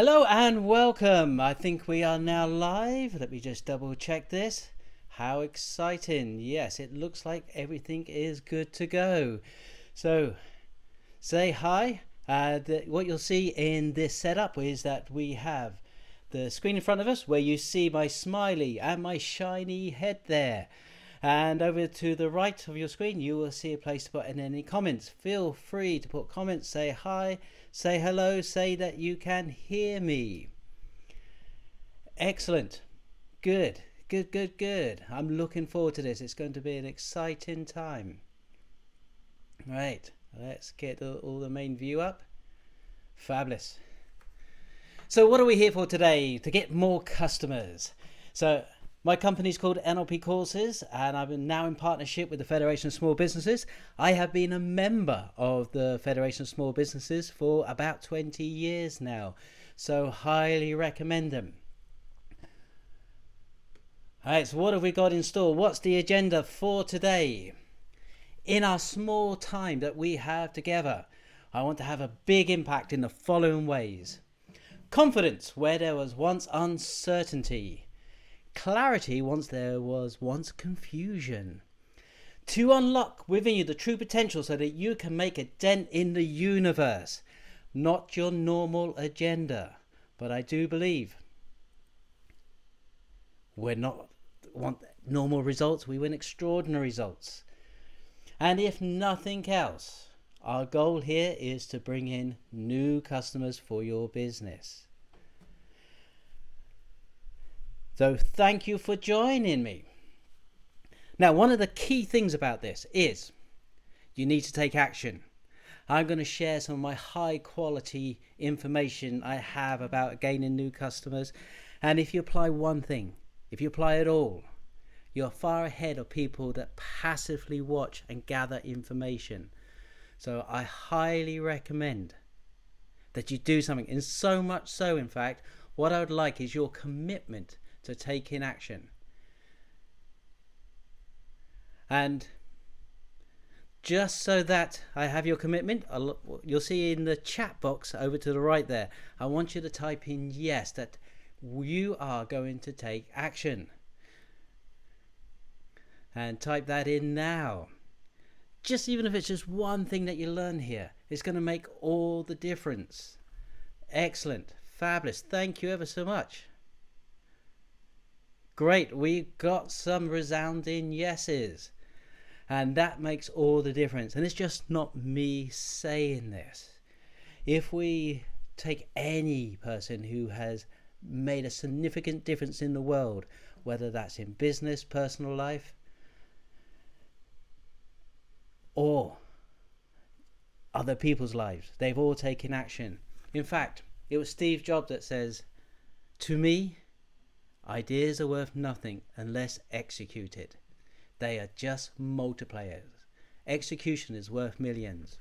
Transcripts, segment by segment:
Hello and welcome. I think we are now live. Let me just double check this. How exciting. Yes, it looks like everything is good to go. So say hi. What you'll see in this setup is that we have the screen in front of us where you see my smiley and my shiny head there. And over to the right of your screen, you will see a place to put in any comments. Feel free to put comments, say hi, say hello, say that you can hear me. Excellent. Good. I'm looking forward to this. It's going to be an exciting time. Right, let's get all the main view up. Fabulous. So what are we here for today? To get more customers. So my company is called NLP Courses, and I'm now in partnership with the Federation of Small Businesses. I have been a member of the Federation of Small Businesses for about 20 years now, so highly recommend them. Alright, so what have we got in store? What's the agenda for today? In our small time that we have together, I want to have a big impact in the following ways. Confidence, where there was once uncertainty. Clarity, once there was once confusion. To unlock within you the true potential so that you can make a dent in the universe. Not your normal agenda. But I do believe we're not want normal results, we want extraordinary results. And if nothing else, our goal here is to bring in new customers for your business. So thank you for joining me. Now, one of the key things about this is you need to take action. I'm going to share some of my high quality information I have about gaining new customers. And if you apply one thing, if you apply it all, you're far ahead of people that passively watch and gather information. So I highly recommend that you do something. And so much so, in fact, what I would like is your commitment to taking action. And just so that I have your commitment, you'll see in the chat box over to the right there, I want you to type in yes, that you are going to take action. And type that in now. Just even if it's just one thing that you learn here, it's going to make all the difference. Excellent. Fabulous. Thank you ever so much. Great. We got some resounding yeses. And that makes all the difference. And it's just not me saying this. If we take any person who has made a significant difference in the world, whether that's in business, personal life, or other people's lives, they've all taken action. In fact, it was Steve Jobs that says, "To me, ideas are worth nothing unless executed. They are just multipliers. Execution is worth millions."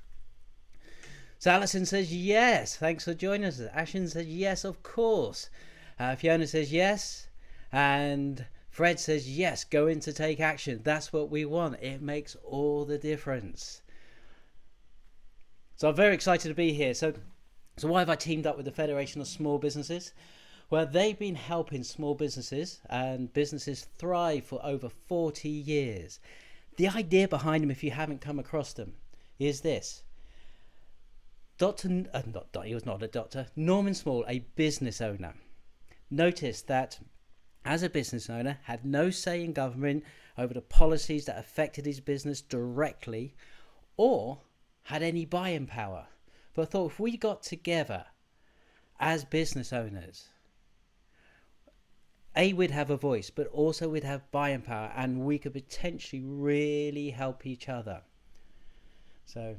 So Alison says yes. Thanks for joining us. Ashin says yes, of course. Fiona says yes. And Fred says yes, going to take action. That's what we want. It makes all the difference. So I'm very excited to be here. So why have I teamed up with the Federation of Small Businesses? Well, they've been helping small businesses and businesses thrive for over 40 years. The idea behind them, if you haven't come across them, is this. He was not a doctor. Norman Small, a business owner, noticed that as a business owner, had no say in government over the policies that affected his business directly or had any buying power. But I thought if we got together as business owners, we'd have a voice, but also we'd have buying power and we could potentially really help each other. So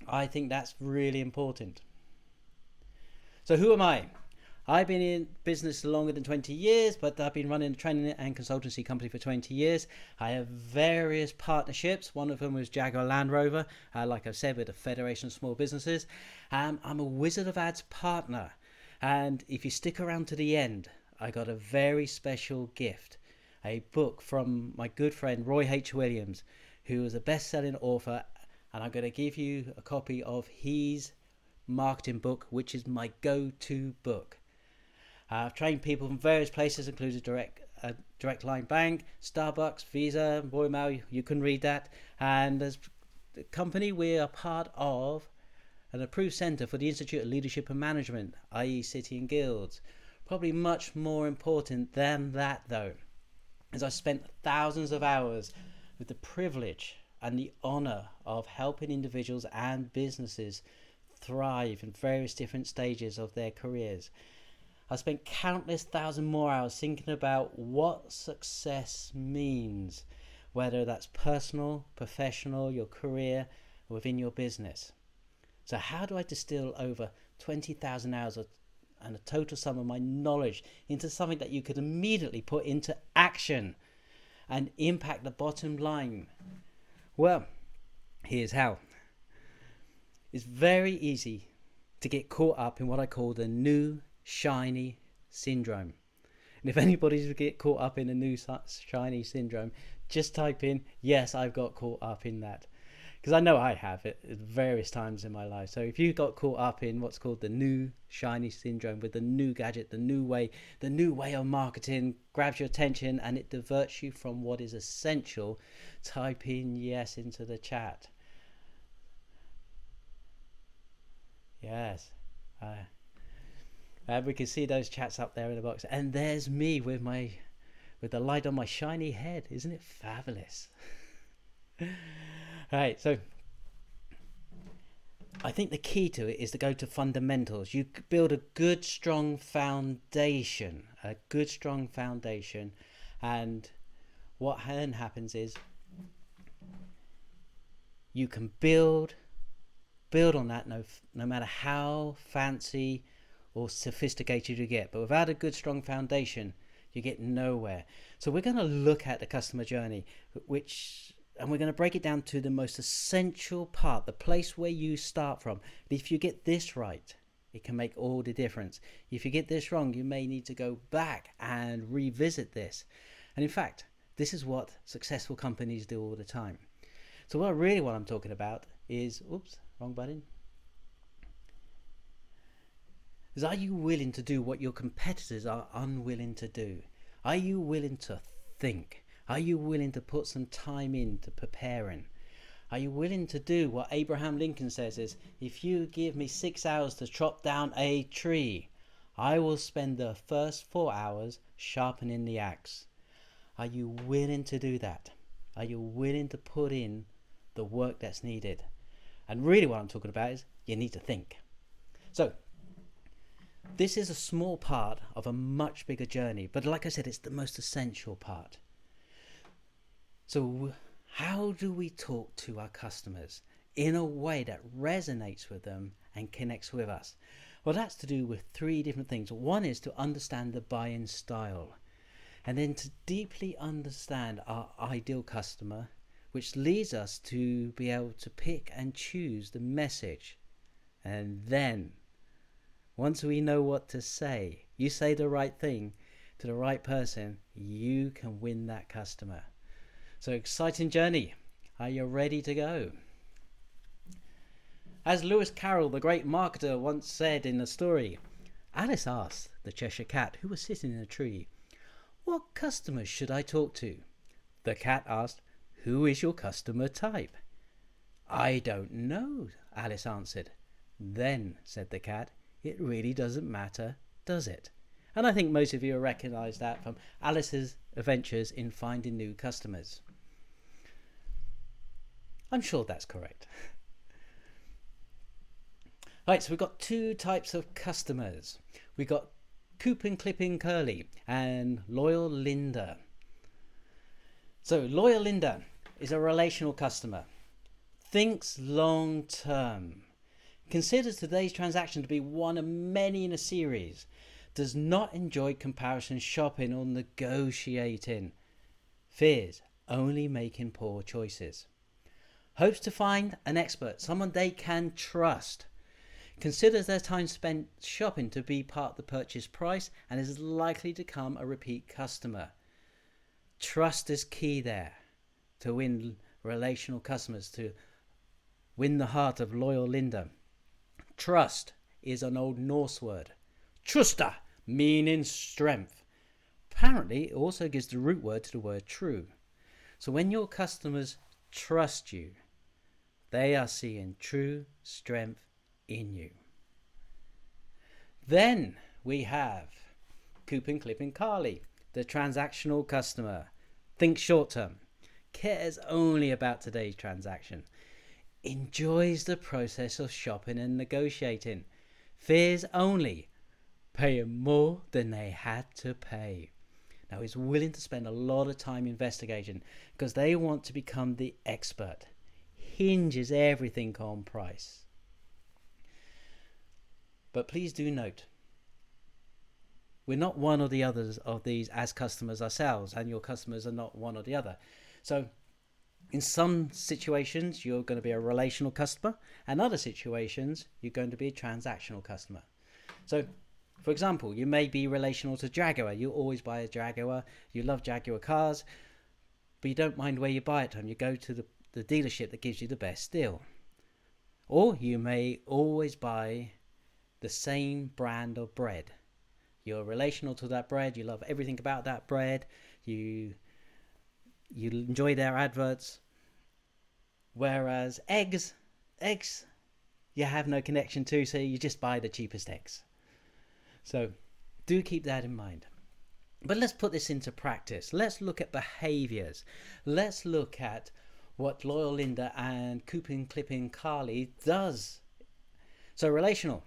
I think that's really important. So who am I? I've been in business longer than 20 years, but I've been running a training and consultancy company for 20 years. I have various partnerships. One of them was Jaguar Land Rover, like I've said, with the Federation of Small Businesses. I'm a Wizard of Ads partner. And if you stick around to the end, I got a very special gift. A book from my good friend Roy H. Williams, who is a best-selling author. And I'm going to give you a copy of his marketing book, which is my go-to book. I've trained people from various places, including Direct Line Bank, Starbucks, Visa, Royal Mail. You can read that. And as a company, we are part of an approved centre for the Institute of Leadership and Management, i.e. City and Guilds. Probably much more important than that, though, is I spent thousands of hours with the privilege and the honour of helping individuals and businesses thrive in various different stages of their careers. I spent countless thousand more hours thinking about what success means, whether that's personal, professional, your career, or within your business. So how do I distill over 20,000 hours and a total sum of my knowledge into something that you could immediately put into action and impact the bottom line? Well, here's how. It's very easy to get caught up in what I call the new shiny syndrome. And if anybody's get caught up in the new shiny syndrome, just type in, yes, I've got caught up in that. Because I know I have it at various times in my life. So if you got caught up in what's called the new shiny syndrome, with the new gadget, the new way of marketing grabs your attention and it diverts you from what is essential, type in yes into the chat. Yes. We can see those chats up there in the box. And there's me with the light on my shiny head. Isn't it fabulous? Right, so I think the key to it is to go to fundamentals. You build a good, strong foundation. And what then happens is you can build on that no matter how fancy or sophisticated you get. But without a good, strong foundation, you get nowhere. So we're going to look at the customer journey, and we're going to break it down to the most essential part, the place where you start from. But if you get this right, it can make all the difference. If you get this wrong, you may need to go back and revisit this. And in fact, this is what successful companies do all the time. So what I'm talking about is, wrong button. Is, are you willing to do what your competitors are unwilling to do? Are you willing to think? Are you willing to put some time into preparing? Are you willing to do what Abraham Lincoln says is, if you give me 6 hours to chop down a tree, I will spend the first 4 hours sharpening the axe. Are you willing to do that? Are you willing to put in the work that's needed? And really what I'm talking about is you need to think. So this is a small part of a much bigger journey, but like I said, it's the most essential part. So how do we talk to our customers in a way that resonates with them and connects with us? Well, that's to do with 3 different things. One is to understand the buy-in style, and then to deeply understand our ideal customer, which leads us to be able to pick and choose the message. And then once we know what to say, you say the right thing to the right person, you can win that customer. So exciting journey. Are you ready to go? As Lewis Carroll, the great marketer, once said in a story, Alice asked the Cheshire Cat, who was sitting in a tree, "What customers should I talk to?" The cat asked, "Who is your customer type?" "I don't know," Alice answered. "Then," said the cat, "it really doesn't matter, does it?" And I think most of you will recognise that from Alice's adventures in finding new customers. I'm sure that's correct. Right, so we've got 2 types of customers. We've got Coupon Clipping Curly and Loyal Linda. So Loyal Linda is a relational customer. Thinks long term. Considers today's transaction to be one of many in a series. Does not enjoy comparison shopping or negotiating. Fears only making poor choices. Hopes to find an expert, someone they can trust. Considers their time spent shopping to be part of the purchase price and is likely to become a repeat customer. Trust is key there to win relational customers, to win the heart of Loyal Linda. Trust is an old Norse word. Trusta, meaning strength. Apparently, it also gives the root word to the word true. So when your customers trust you, they are seeing true strength in you. Then we have Coupon Clipping Carly, the transactional customer. Think short term, cares only about today's transaction, enjoys the process of shopping and negotiating, fears only paying more than they had to pay. Now is willing to spend a lot of time investigating because they want to become the expert. Hinges everything on price. But please do note, we're not one or the others of these as customers ourselves, and your customers are not one or the other. So in some situations, you're going to be a relational customer, and other situations, you're going to be a transactional customer. So, for example, you may be relational to Jaguar. You always buy a Jaguar. You love Jaguar cars, but you don't mind where you buy it from. You go to the dealership that gives you the best deal. Or you may always buy the same brand of bread. You're relational to that bread. You love everything about that bread. You enjoy their adverts. Whereas eggs, you have no connection to, so you just buy the cheapest eggs. So do keep that in mind. But let's put this into practice. Let's look at behaviors. Let's look at what Loyal Linda and Coupon Clipping Carly does. So relational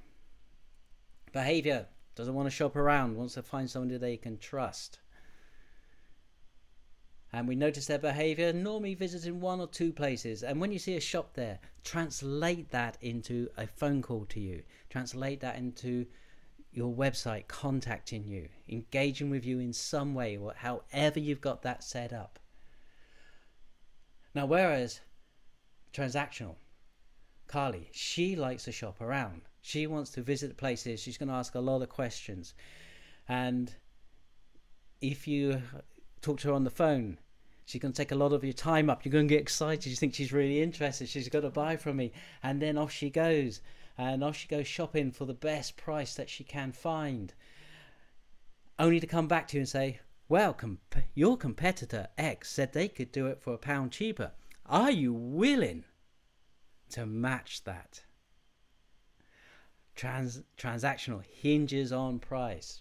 behavior, doesn't want to shop around, wants to find somebody they can trust. And we notice their behavior normally visiting one or two places. And when you see a shop there, translate that into a phone call to you. Translate that into your website contacting you, engaging with you in some way, or however you've got that set up. Now, whereas transactional, Carly, she likes to shop around. She wants to visit places. She's going to ask a lot of questions. And if you talk to her on the phone, she's going to take a lot of your time up. You're going to get excited. You think she's really interested. She's got to buy from me. And then off she goes. And off she goes shopping for the best price that she can find. Only to come back to you and say, well, your competitor X said they could do it for £1 cheaper. Are you willing to match that? Transactional hinges on price.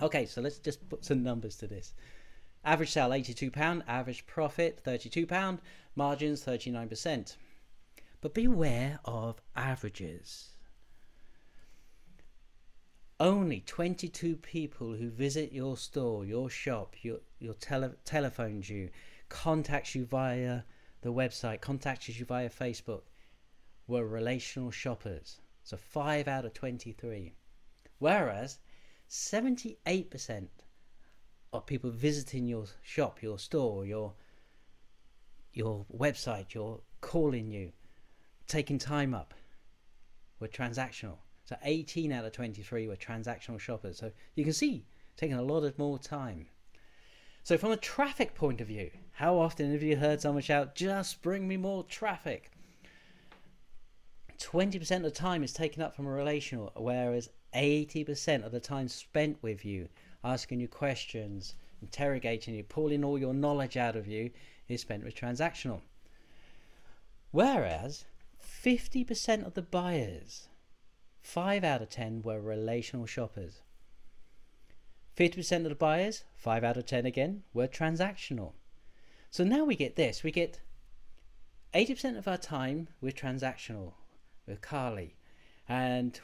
Okay, so let's just put some numbers to this. Average sale £82, average profit £32, margins 39%. But beware of averages. Only 22 people who visit your store, your shop, your telephones you, contacts you via the website, contacts you via Facebook, were relational shoppers. So 5 out of 23. Whereas 78% of people visiting your shop, your store, your website, your calling you, taking time up, were transactional. So 18 out of 23 were transactional shoppers. So you can see, taking a lot of more time. So from a traffic point of view, how often have you heard someone shout, just bring me more traffic? 20% of the time is taken up from a relational, whereas 80% of the time spent with you, asking you questions, interrogating you, pulling all your knowledge out of you, is spent with transactional. Whereas 50% of the buyers, 5 out of 10, were relational shoppers. 50% of the buyers, 5 out of 10 again, were transactional. So now we get this. We get 80% of our time with transactional, with Carly, and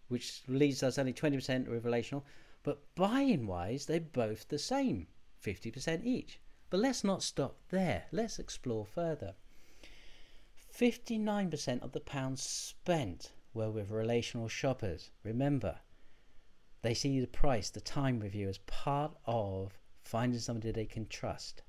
which leaves us only 20% with relational. But buying wise, they're both the same, 50% each. But let's not stop there. Let's explore further. 59% of the pounds spent were with relational shoppers. Remember, they see the price, the time with you as part of finding somebody they can trust.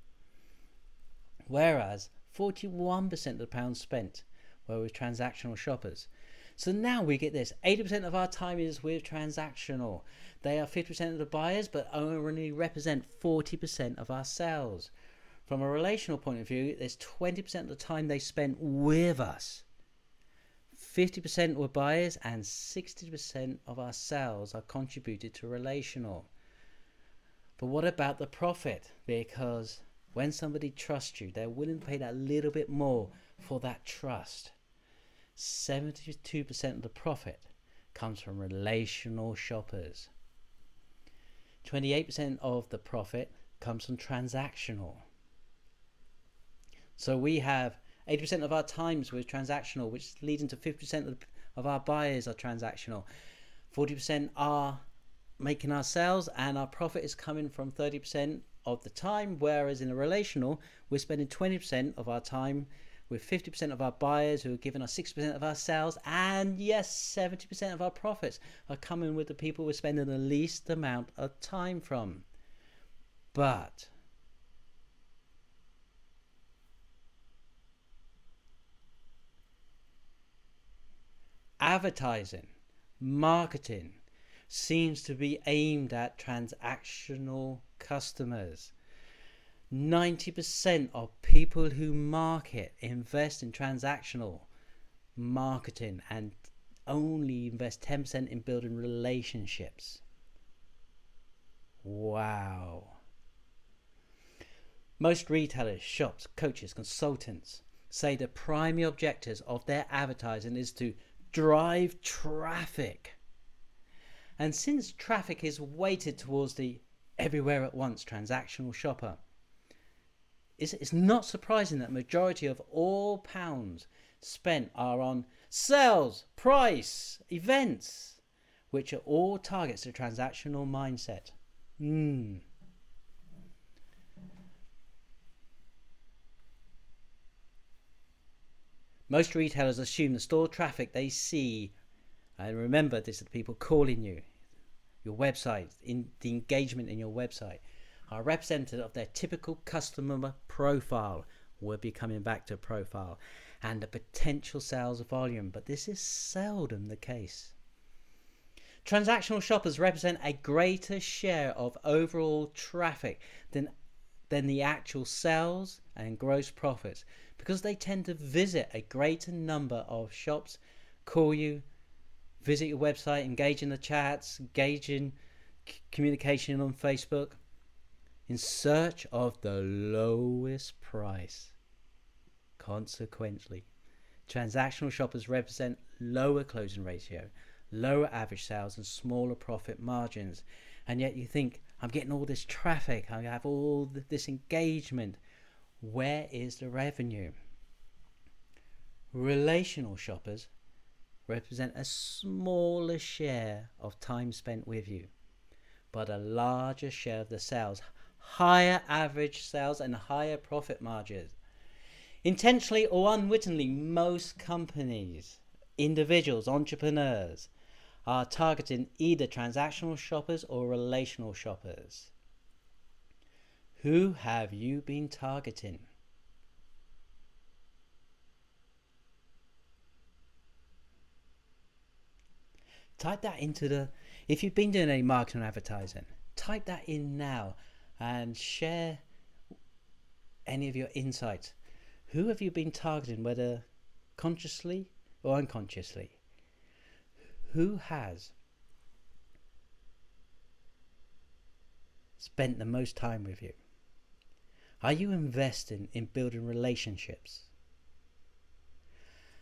Whereas 41% of the pounds spent were with transactional shoppers. So now we get this. 80% of our time is with transactional. They are 50% of the buyers, but only represent 40% of our sales. From a relational point of view, there's 20% of the time they spent with us. 50% were buyers, and 60% of our sales are contributed to relational. But what about the profit? Because when somebody trusts you, they're willing to pay that little bit more for that trust. 72% of the profit comes from relational shoppers. 28% of the profit comes from transactional. So we have 80% of our times with transactional, which leads into 50% of our buyers are transactional. 40% are making our sales, and our profit is coming from 30% of the time, whereas in a relational, we're spending 20% of our time with 50% of our buyers who are giving us 60% of our sales, and yes, 70% of our profits are coming with the people we're spending the least amount of time from. But advertising, marketing seems to be aimed at transactional customers. 90% of people who market invest in transactional marketing and only invest 10% in building relationships. Wow. Most retailers, shops, coaches, consultants say the primary objectives of their advertising is to drive traffic. And since traffic is weighted towards the everywhere at once transactional shopper, it's not surprising that the majority of all pounds spent are on sales, price, events, which are all targets to transactional mindset. Most retailers assume the store traffic they see, and remember, this is the people calling you, your website, in the engagement in your website, are representative of their typical customer profile. We'll be coming back to profile and the potential sales volume, but this is seldom the case. Transactional shoppers represent a greater share of overall traffic than the actual sales and gross profits, because they tend to visit a greater number of shops, call you, visit your website, engage in the chats, engage in communication on Facebook, in search of the lowest price. Consequently, transactional shoppers represent lower closing ratio, lower average sales, and smaller profit margins. And yet you think, I'm getting all this traffic, I have all this engagement. Where is the revenue? Relational shoppers represent a smaller share of time spent with you, but a larger share of the sales, higher average sales, and higher profit margins. Intentionally or unwittingly, most companies, individuals, entrepreneurs are targeting either transactional shoppers or relational shoppers. Who have you been targeting? Type that into if you've been doing any marketing and advertising, type that in now and share any of your insights. Who have you been targeting, whether consciously or unconsciously? Who has spent the most time with you? Are you investing in building relationships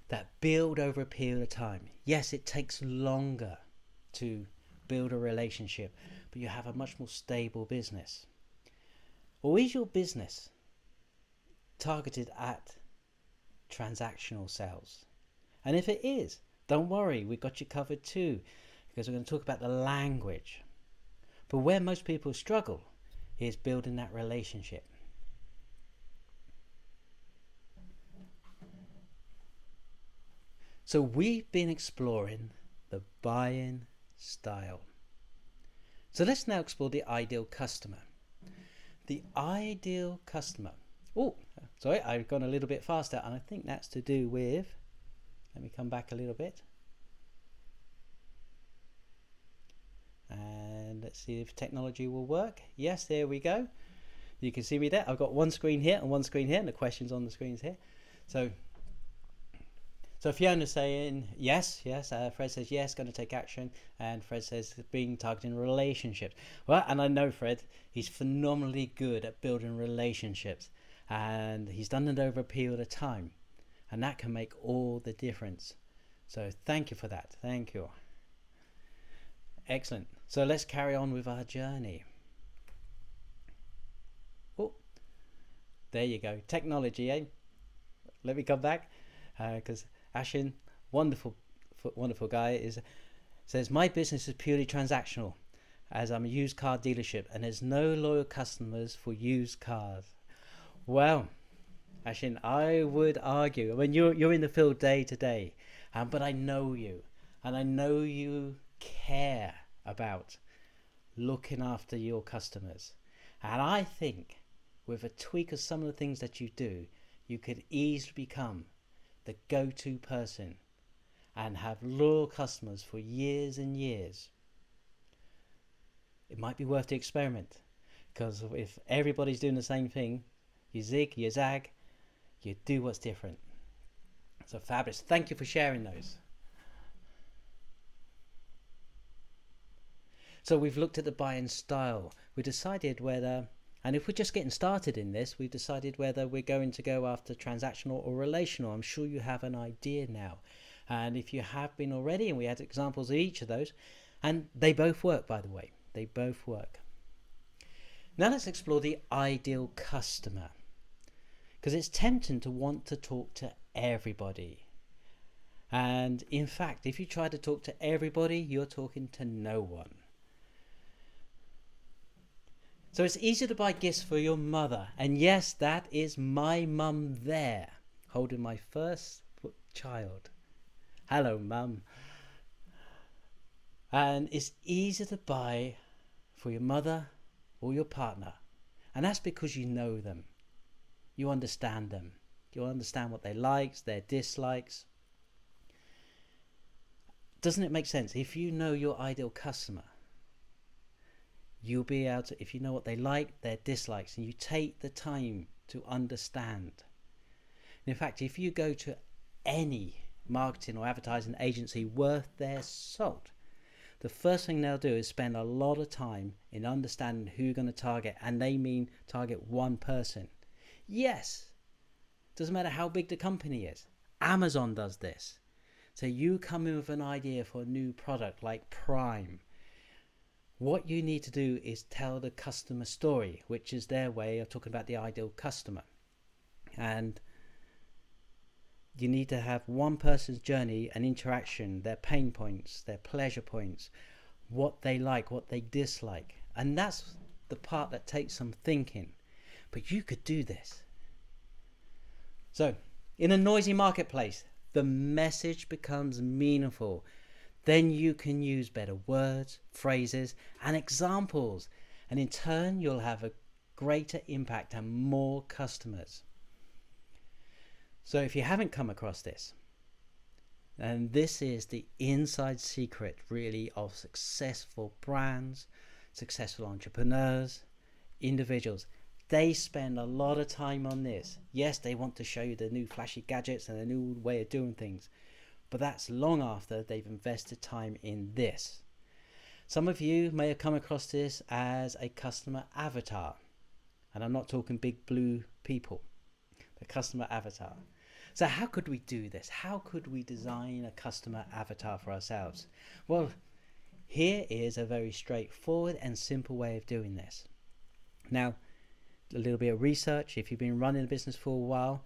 that build over a period of time? Yes, it takes longer to build a relationship, but you have a much more stable business. Or is your business targeted at transactional sales? And if it is, don't worry, we've got you covered too, because we're going to talk about the language. But where most people struggle is building that relationship. So we've been exploring the buying style. So let's now explore the ideal customer. The ideal customer. Oh, sorry, I've gone a little bit faster, and I think that's to do with, let me come back a little bit. And let's see if technology will work. Yes, there we go. You can see me there. I've got one screen here and one screen here, and the questions on the screens here. So So Fiona's saying yes, yes. Fred says yes, going to take action, and Fred says being targeting relationships. Well, and I know Fred, he's phenomenally good at building relationships, and he's done it over a period of time, and that can make all the difference. So thank you for that. Thank you. Excellent. So let's carry on with our journey. Oh, there you go. Technology, eh? Let me come back, because Ashin, wonderful guy, says my business is purely transactional, as I'm a used car dealership, and there's no loyal customers for used cars. Well, Ashin, I would argue. I mean, you're in the field day to day, but I know you, and I know you care about looking after your customers, and I think with a tweak of some of the things that you do, you could easily become the go-to person and have loyal customers for years and years. It might be worth the experiment, because if everybody's doing the same thing, you zig, you zag, you do what's different. So fabulous. Thank you for sharing those. So we've looked at the buying style. We decided whether, and if we're just getting started in this, we've decided whether we're going to go after transactional or relational. I'm sure you have an idea now. And if you have been already, and we had examples of each of those, and they both work, by the way. They both work. Now let's explore the ideal customer, because it's tempting to want to talk to everybody. And in fact, if you try to talk to everybody, you're talking to no one. So it's easy to buy gifts for your mother. And yes, that is my mum there, holding my first child. Hello, mum. And it's easy to buy for your mother or your partner. And that's because you know them. You understand them. You understand what they like, their dislikes. Doesn't it make sense? If you know your ideal customer, you'll be able to, if you know what they like, their dislikes, and you take the time to understand. And in fact, if you go to any marketing or advertising agency worth their salt, the first thing they'll do is spend a lot of time in understanding who you're going to target, and they mean target one person. Yes, doesn't matter how big the company is. Amazon does this. So you come in with an idea for a new product like Prime. What you need to do is tell the customer story, which is their way of talking about the ideal customer. And you need to have one person's journey and interaction, their pain points, their pleasure points, what they like, what they dislike. And that's the part that takes some thinking. But you could do this. So, in a noisy marketplace, the message becomes meaningful. Then you can use better words, phrases, and examples. And in turn, you'll have a greater impact and more customers. So if you haven't come across this, and this is the inside secret really of successful brands, successful entrepreneurs, individuals. They spend a lot of time on this. Yes, they want to show you the new flashy gadgets and a new way of doing things, but that's long after they've invested time in this. Some of you may have come across this as a customer avatar, and I'm not talking big blue people, the customer avatar. So how could we do this? How could we design a customer avatar for ourselves? Well, here is a very straightforward and simple way of doing this. Now, a little bit of research. If you've been running a business for a while,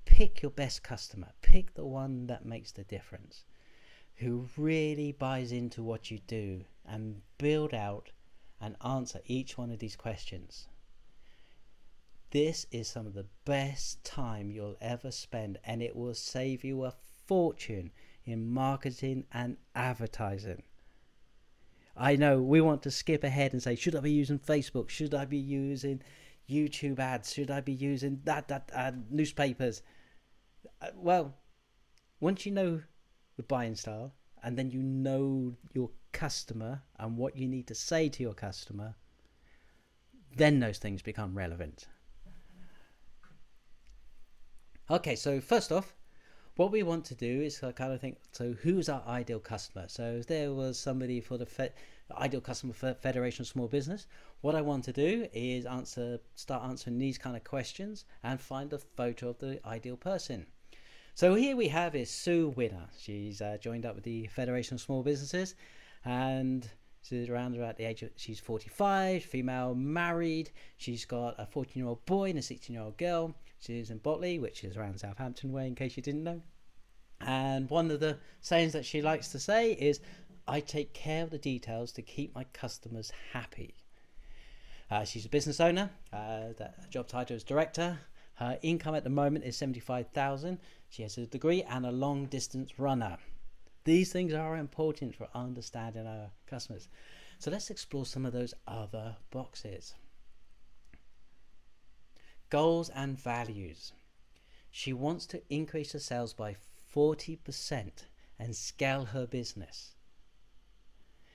pick your best customer. Pick the one that makes the difference, who really buys into what you do, and build out and answer each one of these questions. This is some of the best time you'll ever spend, and it will save you a fortune in marketing and advertising. I know we want to skip ahead and say, should I be using Facebook? Should I be using YouTube ads? Should I be using newspapers? Well, once you know the buying style, and then you know your customer and what you need to say to your customer, then those things become relevant. Okay, so first off, what we want to do is kind of think, so who's our ideal customer? So if there was somebody for the ideal customer for Federation of Small Business, what I want to do is start answering these kind of questions and find a photo of the ideal person. So here we have is Sue Winner. She's joined up with the Federation of Small Businesses, and she's around about the age of, she's 45, female, married. She's got a 14-year-old boy and a 16-year-old girl. She's in Botley, which is around Southampton way, in case you didn't know. And one of the sayings that she likes to say is, I take care of the details to keep my customers happy. She's a business owner. That job title is director. Her income at the moment is $75,000. She has a degree and a long distance runner. These things are important for understanding our customers. So let's explore some of those other boxes. Goals and values. She wants to increase her sales by 40% and scale her business.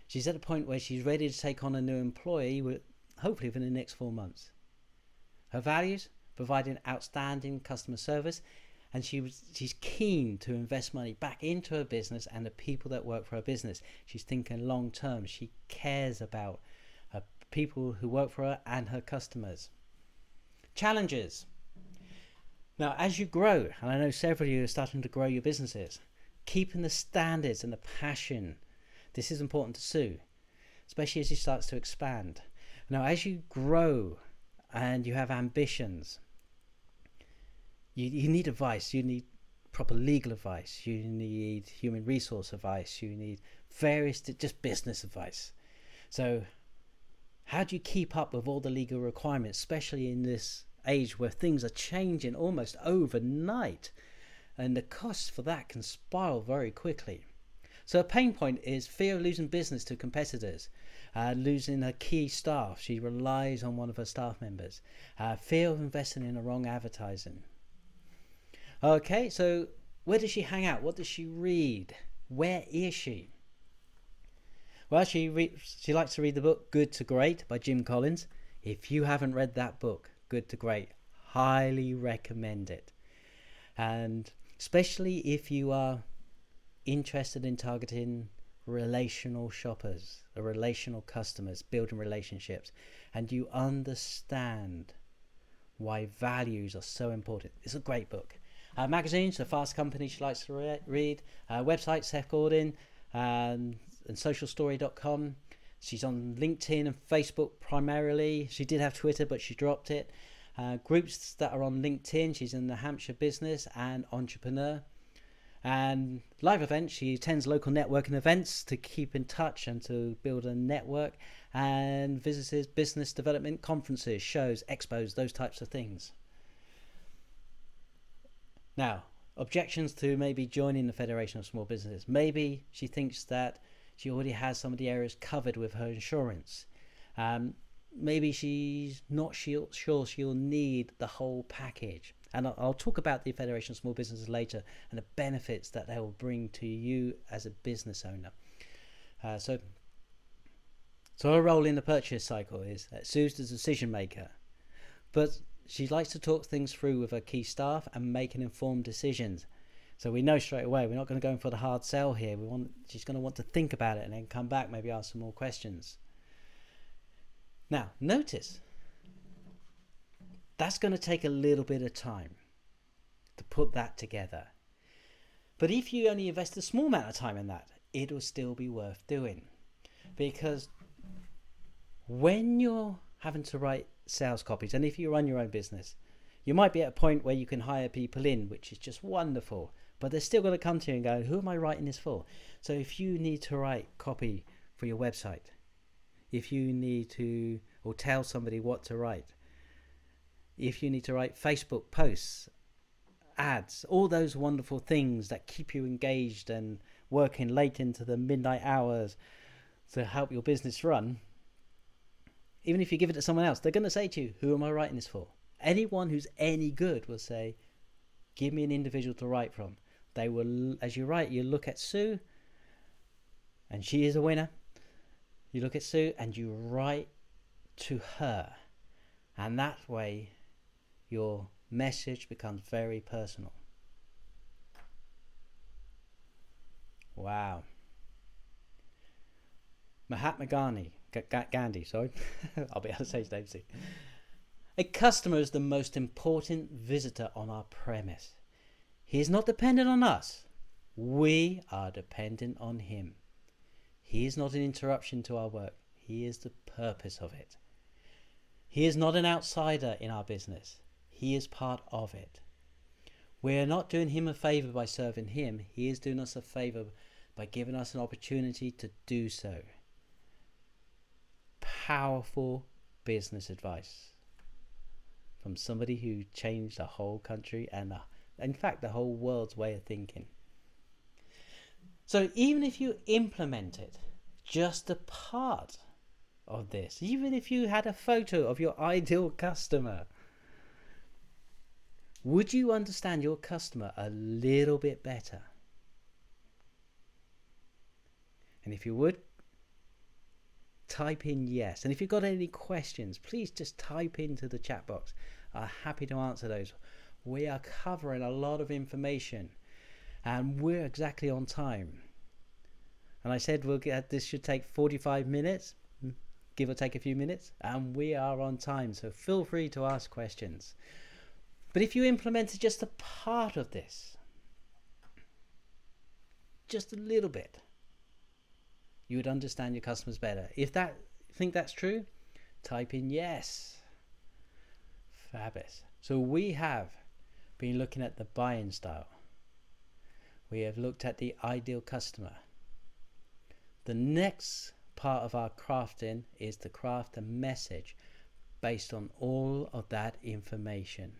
She's at a point where she's ready to take on a new employee, hopefully within the next 4 months. Her values: providing outstanding customer service, and she's keen to invest money back into her business and the people that work for her business. She's thinking long term. She cares about her people who work for her and her customers. Challenges. Now, as you grow, and I know several of you are starting to grow your businesses, keeping the standards and the passion. This is important to Sue, especially as she starts to expand. Now, as you grow and you have ambitions, you need advice. You need proper legal advice. You need human resource advice. You need various just business advice. So how do you keep up with all the legal requirements, especially in this age where things are changing almost overnight, and the costs for that can spiral very quickly? So a pain point is fear of losing business to competitors, losing her key staff. She relies on one of her staff members. Fear of investing in the wrong advertising. Okay, so where does she hang out? What does she read? Where is she? Well, she likes to read the book Good to Great by Jim Collins. If you haven't read that book, Good to Great, highly recommend it. And especially if you are interested in targeting relational shoppers, or relational customers, building relationships, and you understand why values are so important. It's a great book. Magazines, The Fast Company, she likes to read. Website, Seth Gordon, and socialstory.com. She's on LinkedIn and Facebook primarily. She did have Twitter, but she dropped it. Groups that are on LinkedIn, she's in the Hampshire Business and Entrepreneur. And live events, she attends local networking events to keep in touch and to build a network, and visits business development conferences, shows, expos, those types of things. Now, objections to maybe joining the Federation of Small Businesses. Maybe she thinks that she already has some of the areas covered with her insurance. Maybe she's not sure she'll need the whole package. And I'll talk about the Federation of Small Businesses later and the benefits that they will bring to you as a business owner. So her role in the purchase cycle is that Sue's the decision maker, but she likes to talk things through with her key staff and make informed decisions. So we know straight away we're not going to go in for the hard sell here. She's going to want to think about it and then come back, maybe ask some more questions. Now, notice that's going to take a little bit of time to put that together. But if you only invest a small amount of time in that, it'll still be worth doing. Because when you're having to write sales copies, and if you run your own business, you might be at a point where you can hire people in, which is just wonderful, but they're still going to come to you and go, who am I writing this for? So if you need to write copy for your website, if you need to, or tell somebody what to write, if you need to write Facebook posts, ads, all those wonderful things that keep you engaged and working late into the midnight hours to help your business run, even if you give it to someone else, they're going to say to you, who am I writing this for? Anyone who's any good will say, give me an individual to write from. They will, as you write, you look at Sue, and she is a winner. You look at Sue and you write to her. And that way, your message becomes very personal. Wow. Mahatma Gandhi, sorry. I'll be able to say his name soon. A customer is the most important visitor on our premise. He is not dependent on us. We are dependent on him. He is not an interruption to our work. He is the purpose of it. He is not an outsider in our business. He is part of it. We are not doing him a favor by serving him. He is doing us a favor by giving us an opportunity to do so. Powerful business advice from somebody who changed the whole country and in fact the whole world's way of thinking. So even if you implemented just a part of this, even if you had a photo of your ideal customer, would you understand your customer a little bit better? And if you would, type in yes. And if you've got any questions, please just type into the chat box. I'm happy to answer those. We are covering a lot of information and we're exactly on time. And I said this should take 45 minutes, give or take a few minutes, and we are on time. So feel free to ask questions. But if you implemented just a part of this, just a little bit, you would understand your customers better. If that think that's true, type in yes. Fabulous. So we have been looking at the buying style. We have looked at the ideal customer. The next part of our crafting is to craft a message based on all of that information.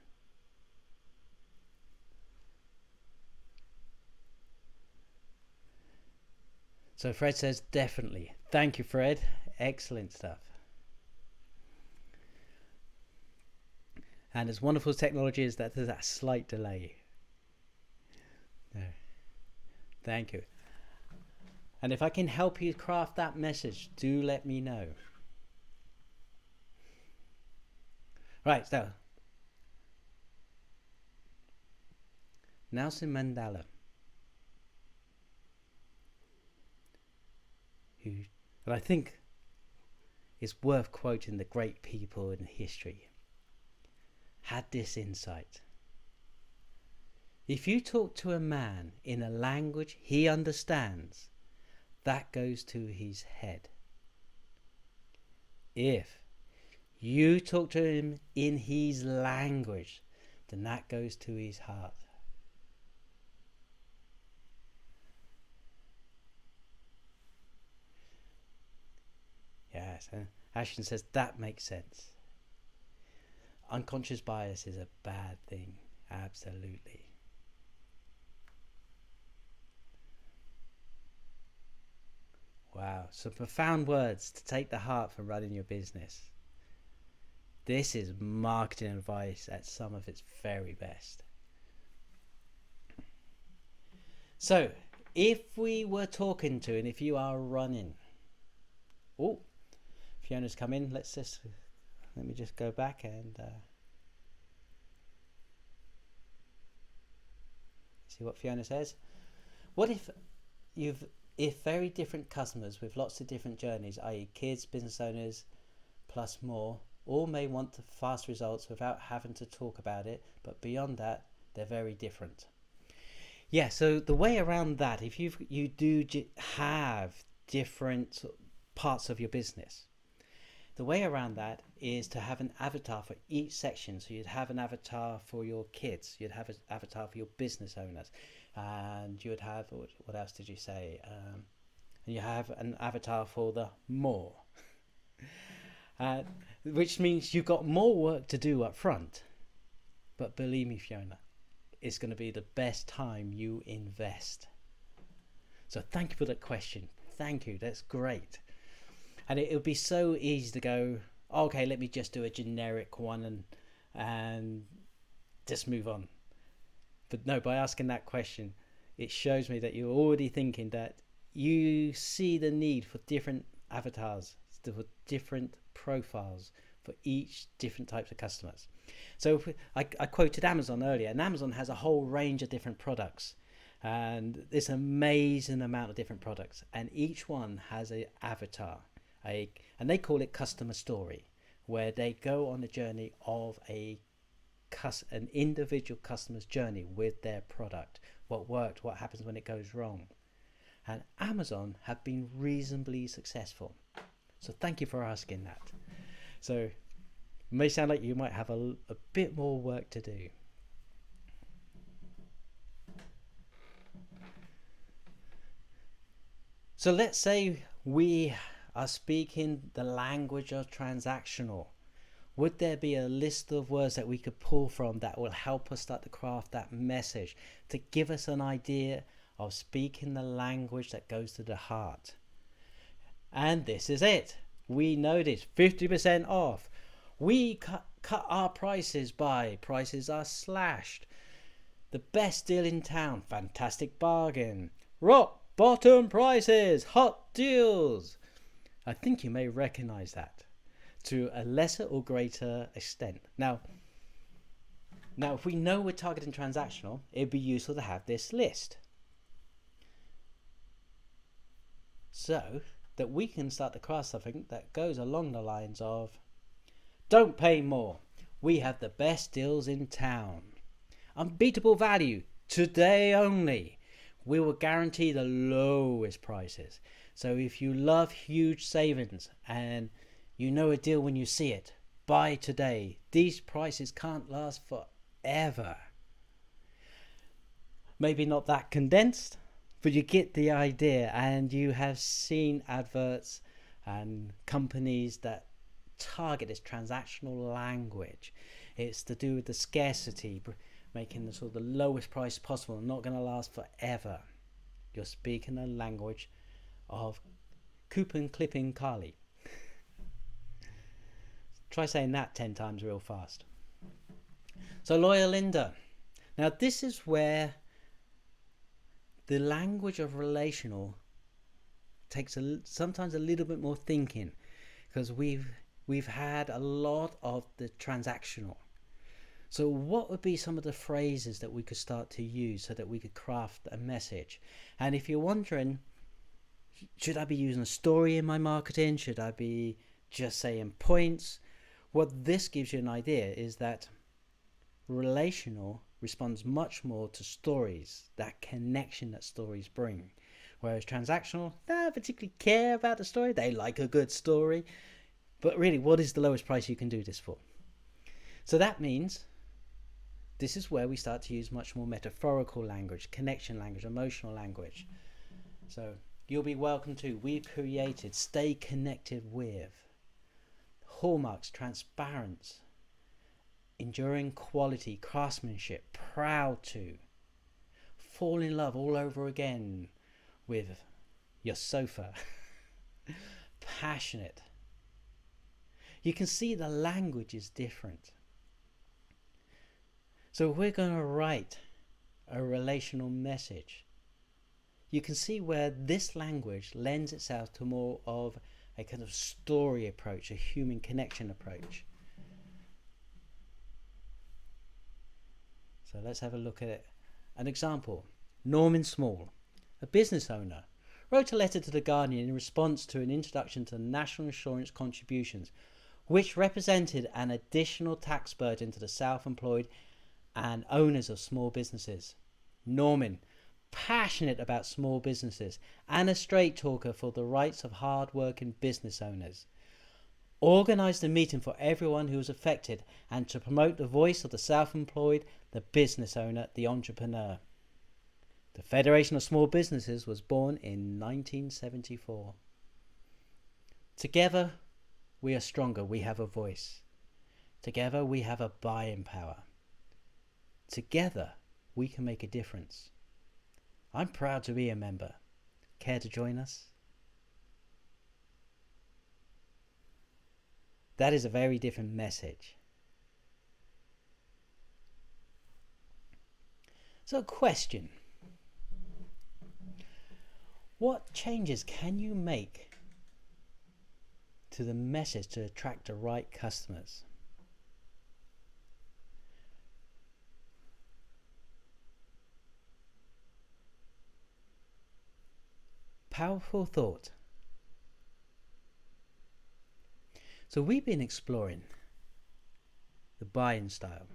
So Fred says definitely. Thank you, Fred. Excellent stuff. And as wonderful as technology is, that there's that slight delay. No. Thank you. And if I can help you craft that message, do let me know. Right, so Nelson Mandela, and I think it's worth quoting the great people in history, had this insight. If you talk to a man in a language he understands, that goes to his head. If you talk to him in his language, then that goes to his heart. Yes, Ashton says that makes sense. Unconscious bias is a bad thing, absolutely. Wow, some profound words to take to heart for running your business. This is marketing advice at some of its very best. So, if we were talking to, and if you are running, oh, Fiona's come in. Let me just go back and see what Fiona says. What if very different customers with lots of different journeys, i.e. kids, business owners, plus more, all may want fast results without having to talk about it, but beyond that, they're very different. Yeah, so the way around that, if you do have different parts of your business, the way around that is to have an avatar for each section. So you'd have an avatar for your kids, you'd have an avatar for your business owners, and you would have, what else did you say? And you have an avatar for the more, which means you've got more work to do up front. But believe me, Fiona, it's going to be the best time you invest. So thank you for that question. Thank you. That's great. And it would be so easy to go, okay, let me just do a generic one and just move on. But no, by asking that question, it shows me that you're already thinking that you see the need for different avatars, for different profiles for each different types of customers. So I quoted Amazon earlier, and Amazon has a whole range of different products. And this amazing amount of different products, and each one has an avatar, and they call it customer story, where they go on a journey of an individual customer's journey with their product, what worked, what happens when it goes wrong. And Amazon have been reasonably successful, so thank you for asking that. So it may sound like you might have a bit more work to do. So let's say we are speaking the language of transactional. Would there be a list of words that we could pull from that will help us start to craft that message, to give us an idea of speaking the language that goes to the heart? And this is it. We know this. 50% off. We cut our prices are slashed. The best deal in town. Fantastic bargain. Rock bottom prices. Hot deals. I think you may recognize that to a lesser or greater extent. Now, if we know we're targeting transactional, it'd be useful to have this list, so that we can start to craft something that goes along the lines of, don't pay more. We have the best deals in town. Unbeatable value. Today only. We will guarantee the lowest prices. So if you love huge savings and you know a deal when you see it, buy today. These prices can't last forever. Maybe not that condensed, but you get the idea. And you have seen adverts and companies that target this transactional language. It's to do with the scarcity, making the sort of the lowest price possible and not going to last forever. You're speaking the language of coupon clipping Carly. Try saying that 10 times real fast. So Loyal Linda. Now this is where the language of relational takes sometimes a little bit more thinking, because we've had a lot of the transactional. So what would be some of the phrases that we could start to use so that we could craft a message? And if you're wondering, should I be using a story in my marketing? Should I be just saying points? What this gives you an idea is that relational responds much more to stories, that connection that stories bring. Whereas transactional, they don't particularly care about the story. They like a good story. But really, what is the lowest price you can do this for? So that means this is where we start to use much more metaphorical language, connection language, emotional language. So you'll be welcome to. We've created stay connected with, hallmarks, transparent, enduring quality, craftsmanship, proud to, fall in love all over again with your sofa, passionate. You can see the language is different. So we're going to write a relational message. You can see where this language lends itself to more of a kind of story approach, a human connection approach. So let's have a look at it. An example. Norman Small, a business owner, wrote a letter to the Guardian in response to an introduction to national insurance contributions, which represented an additional tax burden to the self-employed and owners of small businesses. Norman, passionate about small businesses and a straight talker for the rights of hard-working business owners, organised a meeting for everyone who was affected and to promote the voice of the self-employed, the business owner, the entrepreneur. The Federation of Small Businesses was born in 1974. Together, we are stronger. We have a voice. Together, we have a buying power. Together, we can make a difference. I'm proud to be a member. Care to join us? That is a very different message. So, question. What changes can you make to the message to attract the right customers? powerful thought. So we've been exploring the buying style,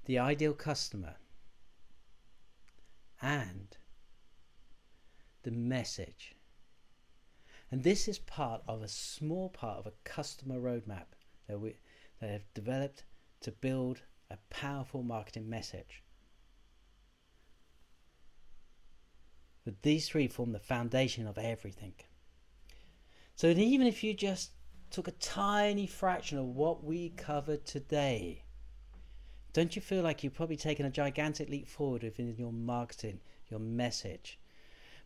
the ideal customer, and the message. And this is part of a small part of a customer roadmap that have developed to build a powerful marketing message. But these three form the foundation of everything. So even if you just took a tiny fraction of what we covered today, don't you feel like you've probably taken a gigantic leap forward within your marketing, your message?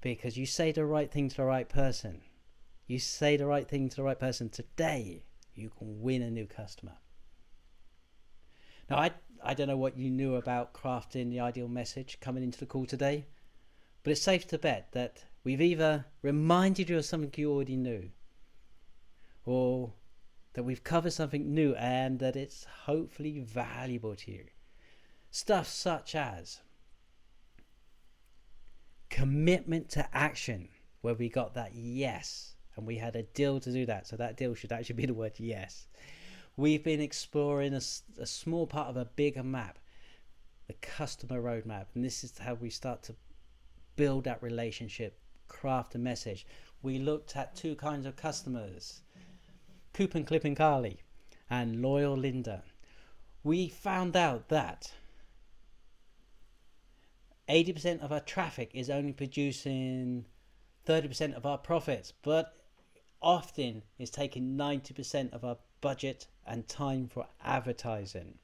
Because you say the right thing to the right person. You say the right thing to the right person today, you can win a new customer. Now, I don't know what you knew about crafting the ideal message coming into the call today, but it's safe to bet that we've either reminded you of something you already knew, or that we've covered something new and that it's hopefully valuable to you. Stuff such as commitment to action, where we got that yes, and we had a deal to do that, so that deal should actually be the word yes. We've been exploring a small part of a bigger map, the customer roadmap, and this is how we start to build that relationship, craft a message. We looked at two kinds of customers, Coupon Clipping Carly and Loyal Linda. We found out that 80% of our traffic is only producing 30% of our profits, but often is taking 90% of our budget and time for advertising.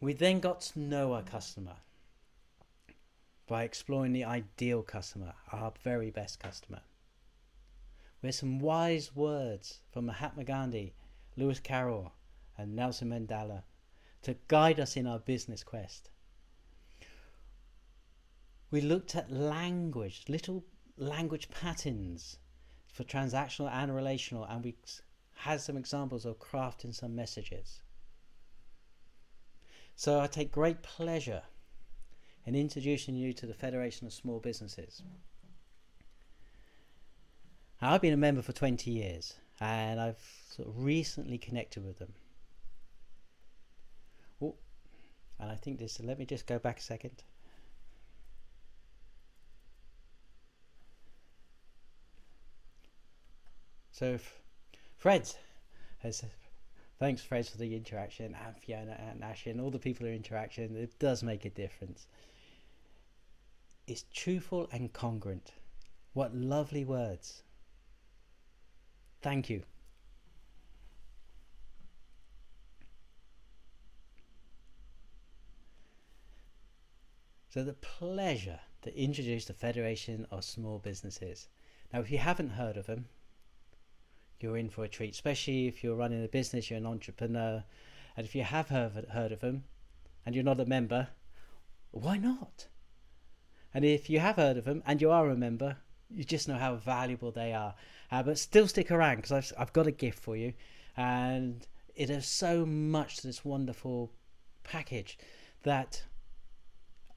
We then got to know our customer by exploring the ideal customer, our very best customer. With some wise words from Mahatma Gandhi, Lewis Carroll and Nelson Mandela to guide us in our business quest. We looked at language, little language patterns for transactional and relational, and we had some examples of crafting some messages. So I take great pleasure in introducing you to the Federation of Small Businesses. Now, I've been a member for 20 years and I've sort of recently connected with them. Oh, and I think this, let me just go back a second. So Fred has, thanks Fred for the interaction, and Fiona and Ashley and all the people who are interacting. It does make a difference. It's truthful and congruent. What lovely words. Thank you. So the pleasure to introduce the Federation of Small Businesses. Now, if you haven't heard of them, you're in for a treat, especially if you're running a business, you're an entrepreneur. And if you have heard of them and you're not a member, why not? And if you have heard of them and you are a member, you just know how valuable they are. But still stick around, because I've got a gift for you. And it has so much to this wonderful package that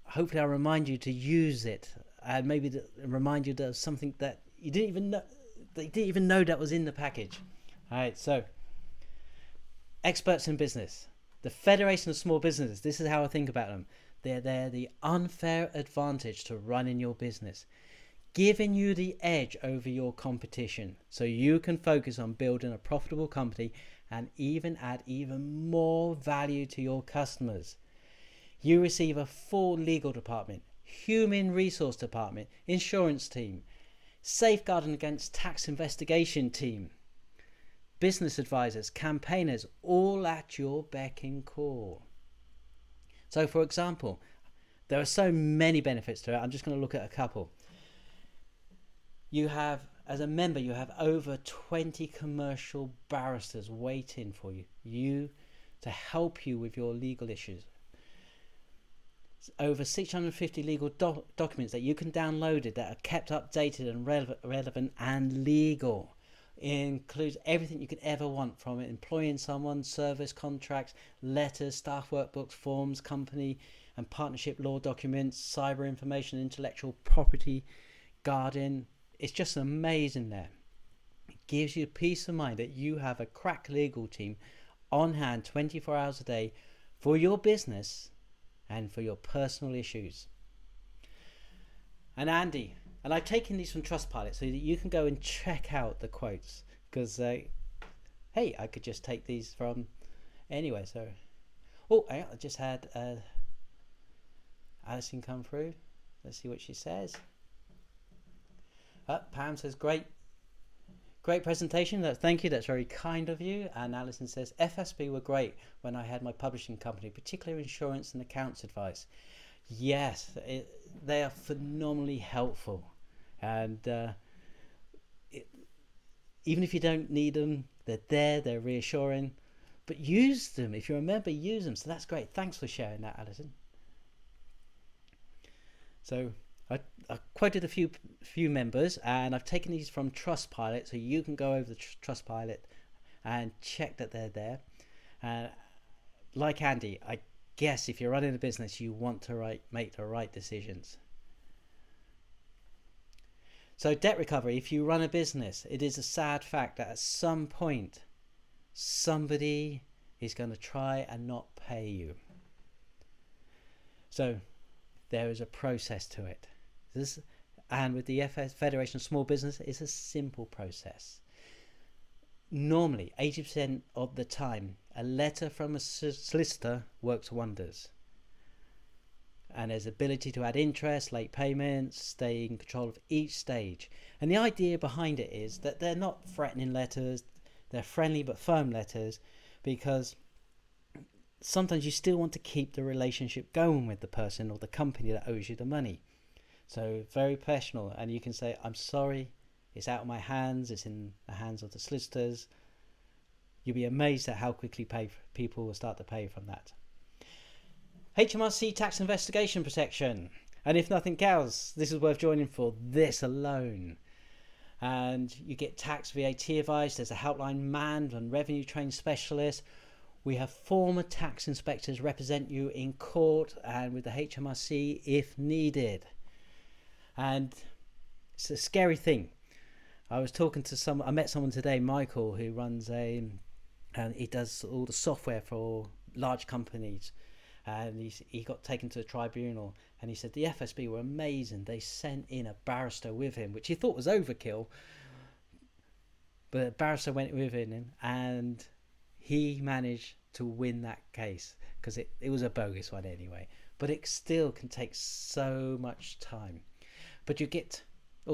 hopefully I'll remind you to use it. And maybe to remind you of something that you didn't even know that was in the package. All right, so experts in business, the Federation of Small Businesses. This is how I think about them. They're the unfair advantage to running your business, giving you the edge over your competition so you can focus on building a profitable company and even add even more value to your customers. You receive a full legal department, human resource department, insurance team, safeguarding against tax investigation team, business advisors, campaigners, all at your beck and call. So for example, there are so many benefits to it. I'm just going to look at a couple. You have, as a member, you have over 20 commercial barristers waiting for you to help you with your legal issues. Over 650 legal documents that you can download it that are kept updated and relevant and legal. It includes everything you could ever want, from employing someone, service contracts, letters, staff workbooks, forms, company and partnership law documents, cyber information, intellectual property guarding. It's just amazing there. It gives you peace of mind that you have a crack legal team on hand 24 hours a day for your business and for your personal issues. And Andy, and I've taken these from Trustpilot so that you can go and check out the quotes, because hey, I could just take these from anywhere. So I just had Alison come through. Let's see what she says. Pam says great presentation. Thank you, that's very kind of you. And Alison says FSB were great when I had my publishing company, particularly insurance and accounts advice. Yes, they are phenomenally helpful, and even if you don't need them, they're there, they're reassuring, but use them. If you remember, use them. So that's great. Thanks for sharing that, Alison. So I quoted a few members, and I've taken these from Trustpilot, so you can go over the Trustpilot and check that they're there. Like Andy, I guess if you're running a business, you want to make the right decisions. So debt recovery, if you run a business, it is a sad fact that at some point somebody is going to try and not pay you. So there is a process to it. And with the Federation of Small Business, it's a simple process. Normally, 80% of the time, a letter from a solicitor works wonders. And there's ability to add interest, late payments, stay in control of each stage. And the idea behind it is that they're not threatening letters, they're friendly but firm letters, because sometimes you still want to keep the relationship going with the person or the company that owes you the money. So very professional, and you can say, I'm sorry, it's out of my hands, it's in the hands of the solicitors. You'll be amazed at how quickly people will start to pay from that. HMRC tax investigation protection. And if nothing else, this is worth joining for this alone. And you get tax VAT advice. There's a helpline manned and revenue trained specialist. We have former tax inspectors represent you in court and with the HMRC if needed. And it's a scary thing. I met someone today, Michael, who runs and he does all the software for large companies. And he got taken to the tribunal, and he said the FSB were amazing. They sent in a barrister with him, which he thought was overkill, but a barrister went with him, and he managed to win that case because it was a bogus one anyway. But it still can take so much time. But you get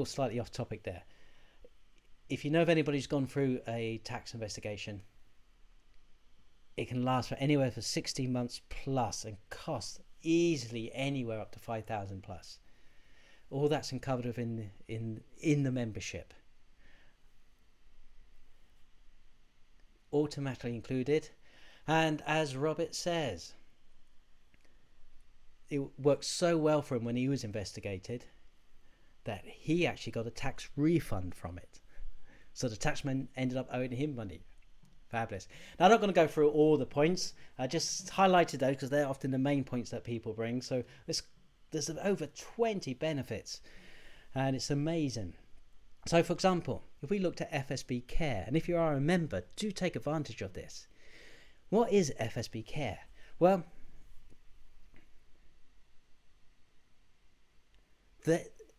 slightly off topic there. If you know of anybody who's gone through a tax investigation, it can last for anywhere for 16 months plus and cost easily anywhere up to 5,000 plus. All that's covered in the membership. Automatically included. And as Robert says, it worked so well for him when he was investigated that he actually got a tax refund from it. So the taxman ended up owing him money. Fabulous. Now, I'm not going to go through all the points. I just highlighted those because they're often the main points that people bring. So there's over 20 benefits, and it's amazing. So, for example, if we looked at FSB Care, and if you are a member, do take advantage of this. What is FSB Care? Well,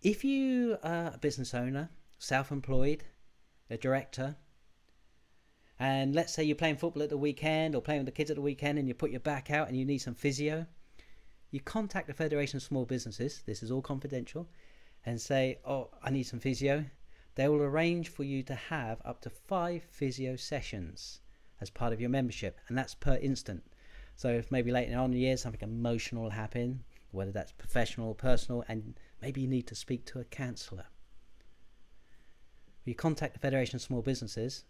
if you are a business owner, self-employed, a director, and let's say you're playing football at the weekend or playing with the kids at the weekend and you put your back out and you need some physio, you contact the Federation of Small Businesses, this is all confidential, and say, I need some physio. They will arrange for you to have up to 5 physio sessions as part of your membership, and that's per instant. So if maybe later on in the year something emotional will happen, whether that's professional or personal, and maybe you need to speak to a counsellor. You contact the Federation of Small Businesses,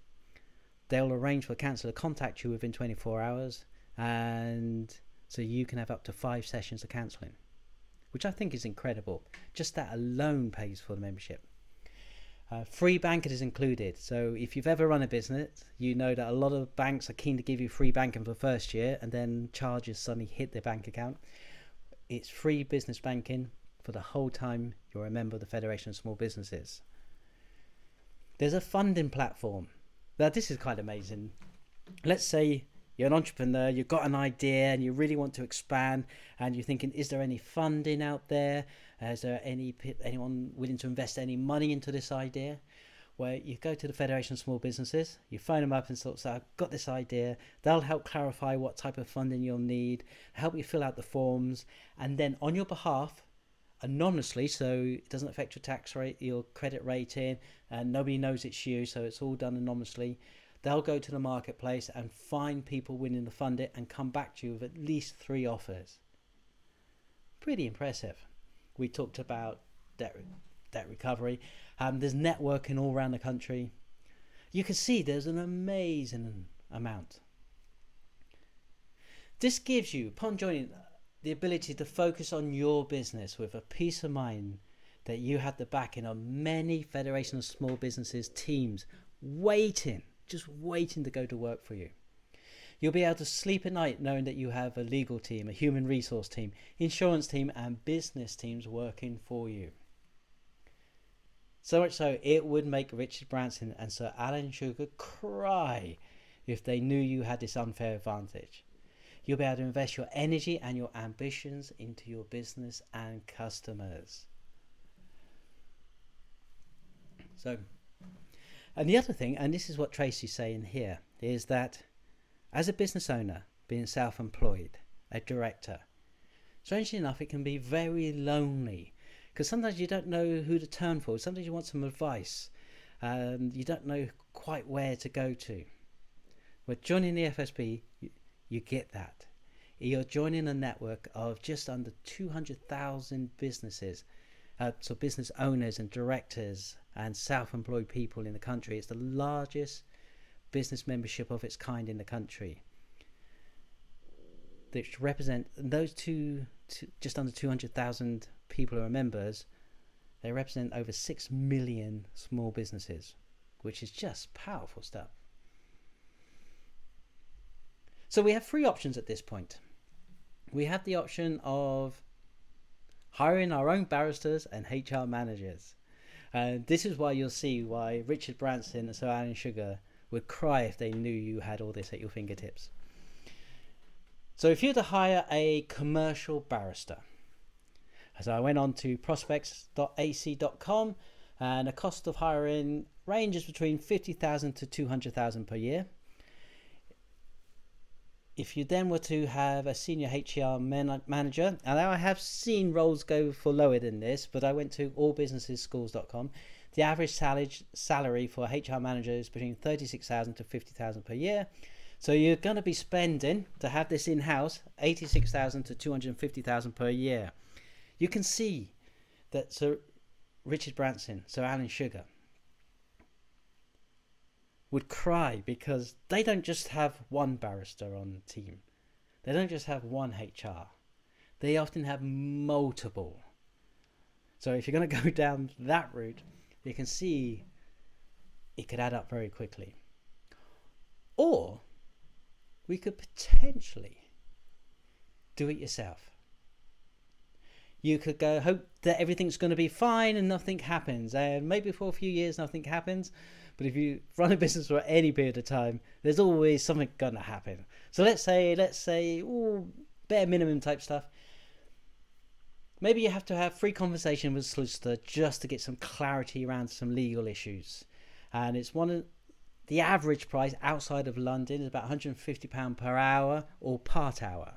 they'll arrange for a counsellor to contact you within 24 hours, and so you can have up to 5 sessions of counselling, which I think is incredible. Just that alone pays for the membership. Free banking is included. So if you've ever run a business, you know that a lot of banks are keen to give you free banking for the first year, and then charges suddenly hit their bank account. It's free business banking for the whole time you're a member of the Federation of Small Businesses. There's a funding platform. Now, this is quite amazing. Let's say you're an entrepreneur, you've got an idea and you really want to expand, and you're thinking, is there any funding out there? Is there anyone willing to invest any money into this idea? Where you go to the Federation of Small Businesses, you phone them up and sort of say, I've got this idea. They'll help clarify what type of funding you'll need, help you fill out the forms, and then on your behalf, anonymously, so it doesn't affect your tax rate, your credit rating, and nobody knows it's you, so it's all done anonymously. They'll go to the marketplace and find people willing to fund it and come back to you with at least 3 offers. Pretty impressive. We talked about debt recovery. There's networking all around the country. You can see there's an amazing amount. This gives you, upon joining, the ability to focus on your business with a peace of mind that you have the backing of many Federation of Small Businesses teams just waiting to go to work for you. You'll be able to sleep at night knowing that you have a legal team, a human resource team, insurance team, and business teams working for you. So much so, it would make Richard Branson and Sir Alan Sugar cry if they knew you had this unfair advantage. You'll be able to invest your energy and your ambitions into your business and customers. So, and the other thing, and this is what Tracy's saying here, is that as a business owner, being self-employed, a director, strangely enough, it can be very lonely because sometimes you don't know who to turn for. Sometimes you want some advice. You don't know quite where to go to. But joining the FSB, you get that. You're joining a network of just under 200,000 businesses, so business owners and directors and self-employed people in the country. It's the largest business membership of its kind in the country, which represent those just under 200,000 people who are members. They represent over 6 million small businesses, which is just powerful stuff. So we have 3 options at this point. We have the option of hiring our own barristers and HR managers. This is why you'll see why Richard Branson and Sir Alan Sugar would cry if they knew you had all this at your fingertips. So if you were to hire a commercial barrister, so I went on to prospects.ac.com, and the cost of hiring ranges between $50,000 to $200,000 per year. If you then were to have a senior HR manager, and I have seen roles go for lower than this, but I went to allbusinessesschools.com. The average salary for a HR manager is between $36,000 to $50,000 per year. So you're going to be spending, to have this in-house, $86,000 to $250,000 per year. You can see that Sir Richard Branson, Sir Alan Sugar, would cry because they don't just have one barrister on the team. They don't just have one HR. They often have multiple. So if you're going to go down that route, you can see it could add up very quickly. Or we could potentially do it yourself. You could go hope that everything's going to be fine and nothing happens. And maybe for a few years nothing happens. But if you run a business for any period of time, there's always something going to happen. So let's say, bare minimum type stuff. Maybe you have to have free conversation with a solicitor just to get some clarity around some legal issues. And it's the average price outside of London is about £150 per hour or part hour.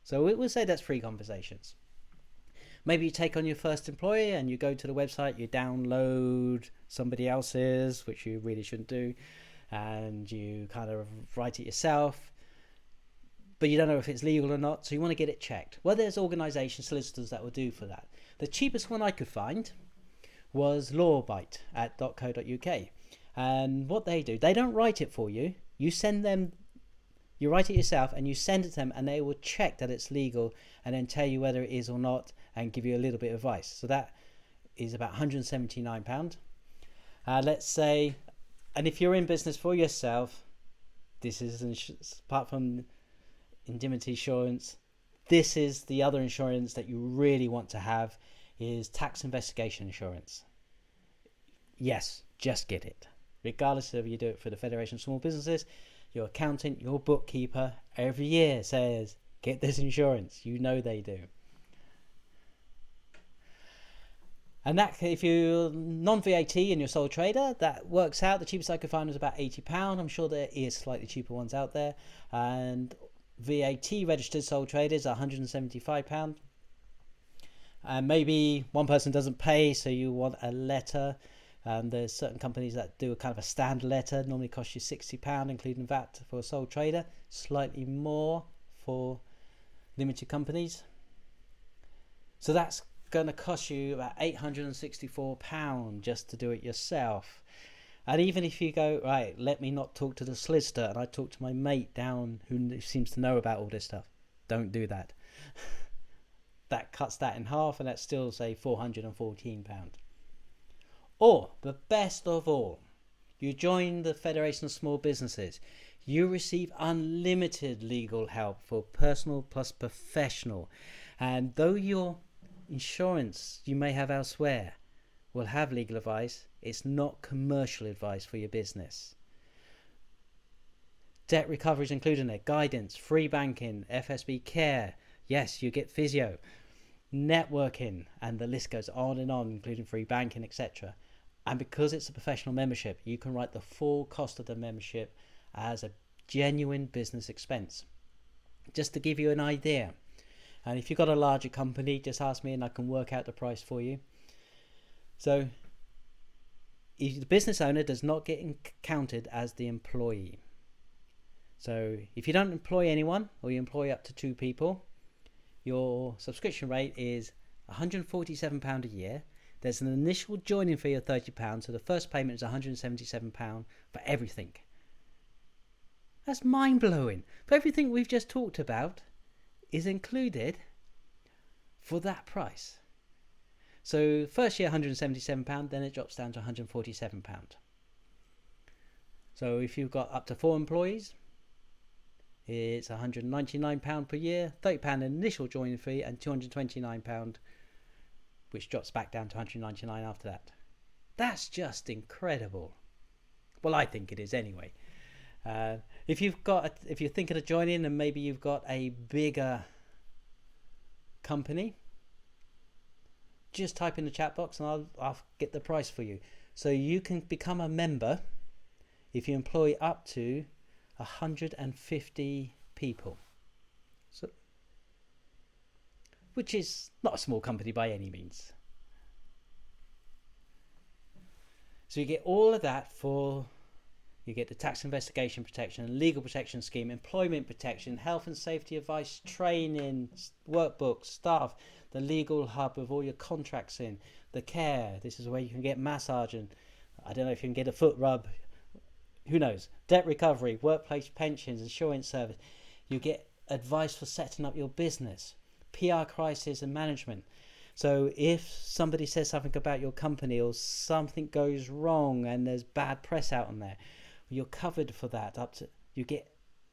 So we'll say that's free conversations. Maybe you take on your first employee and you go to the website, you download somebody else's, which you really shouldn't do, and you kind of write it yourself, but you don't know if it's legal or not, so you want to get it checked. Well, there's organisations, solicitors that will do for that. The cheapest one I could find was Lawbite at .co.uk. And what they do, they don't write it for you. You send them, you write it yourself and you send it to them, and they will check that it's legal and then tell you whether it is or not and give you a little bit of advice. So that is about £179. Let's say, and if you're in business for yourself, this is apart from indemnity insurance, this is the other insurance that you really want to have, is tax investigation insurance. Yes, just get it. Regardless of if you do it for the Federation of Small Businesses, your accountant, your bookkeeper, every year says, get this insurance. You know they do. And that, if you're non-VAT and you're sole trader, that works out. The cheapest I could find was about £80. I'm sure there is slightly cheaper ones out there. And VAT registered sole traders are £175. And maybe one person doesn't pay, so you want a letter. There's certain companies that do a kind of a standard letter, normally costs you £60, including VAT for a sole trader, slightly more for limited companies. So that's going to cost you about £864 just to do it yourself. And even if you go, right, let me not talk to the solicitor, and I talk to my mate down who seems to know about all this stuff, don't do that. That cuts that in half, and that's still, say, £414. Or, the best of all, you join the Federation of Small Businesses. You receive unlimited legal help for personal plus professional. And though your insurance you may have elsewhere will have legal advice, it's not commercial advice for your business. Debt recovery is included in it, guidance, free banking, FSB care. Yes, you get physio, networking, and the list goes on and on, including free banking, etc. And because it's a professional membership, you can write the full cost of the membership as a genuine business expense. Just to give you an idea. And if you've got a larger company, just ask me and I can work out the price for you. So, if the business owner does not get counted as the employee. So, if you don't employ anyone, or you employ up to 2 people, your subscription rate is £147 a year. There's an initial joining fee of £30, so the first payment is £177 for everything. That's mind-blowing. For everything we've just talked about is included for that price. So first year £177, then it drops down to £147. So if you've got up to 4 employees, it's £199 per year, £30 initial joining fee, and £229, which drops back down to £199 after that. That's just incredible. Well, I think it is anyway. If you're thinking of joining and maybe you've got a bigger company, just type in the chat box and I'll get the price for you. So you can become a member if you employ up to 150 people. So, which is not a small company by any means. So you get all of that you get the tax investigation protection, legal protection scheme, employment protection, health and safety advice, training, workbooks, staff, the legal hub with all your contracts in, the care. This is where you can get massage, and I don't know if you can get a foot rub. Who knows? Debt recovery, workplace pensions, insurance service. You get advice for setting up your business, PR crisis and management. So if somebody says something about your company or something goes wrong and there's bad press out on there, you're covered for that. You get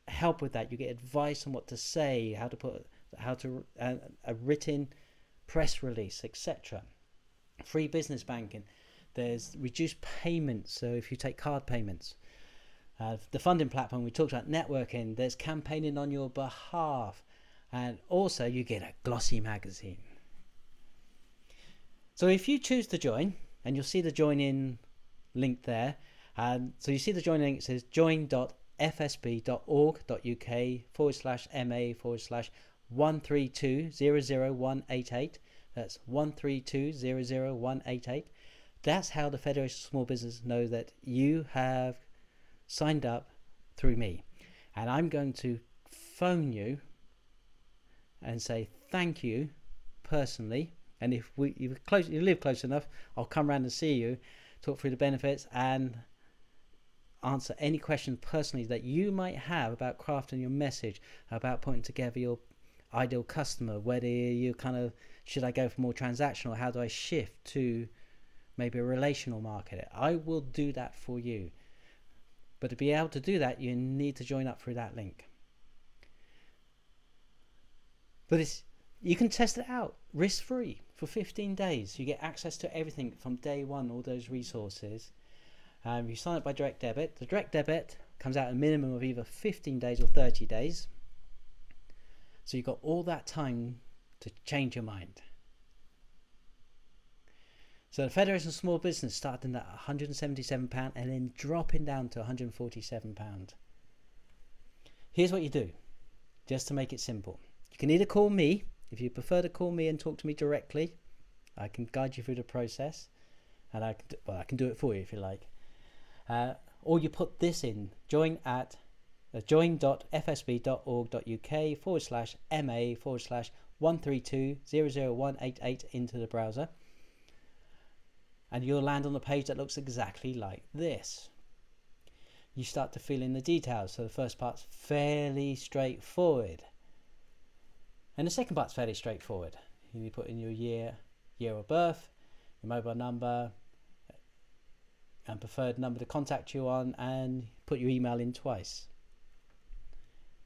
help with that. You get advice on what to say, a written press release, etc. Free business banking. There's reduced payments. So if you take card payments, the funding platform we talked about, networking. There's campaigning on your behalf, and also you get a glossy magazine. So if you choose to join, and you'll see the join in link there. So you see the join link, it says join.fsb.org.uk/MA/132000188. That's 132000188. That's how the Federation of Small Business know that you have signed up through me. And I'm going to phone you and say thank you personally. And if you live close enough, I'll come around and see you, talk through the benefits, and answer any questions personally that you might have about crafting your message, about putting together your ideal customer, whether you should I go for more transactional, how do I shift to maybe a relational market. I will do that for you. But to be able to do that, you need to join up through that link. But you can test it out risk-free for 15 days. You get access to everything from day one, all those resources. You sign up by direct debit. The direct debit comes out a minimum of either 15 days or 30 days. So you've got all that time to change your mind. So the Federation of Small Business started at £177 and then dropping down to £147. Here's what you do, just to make it simple. You can either call me, if you prefer to call me and talk to me directly. I can guide you through the process, and I can do it for you if you like. Or you put this in, join.fsb.org.uk/MA/132000188 into the browser. And you'll land on a page that looks exactly like this. You start to fill in the details. So the first part's fairly straightforward. And the second part's fairly straightforward. You put in your year of birth, your mobile number, and preferred number to contact you on, and put your email in twice.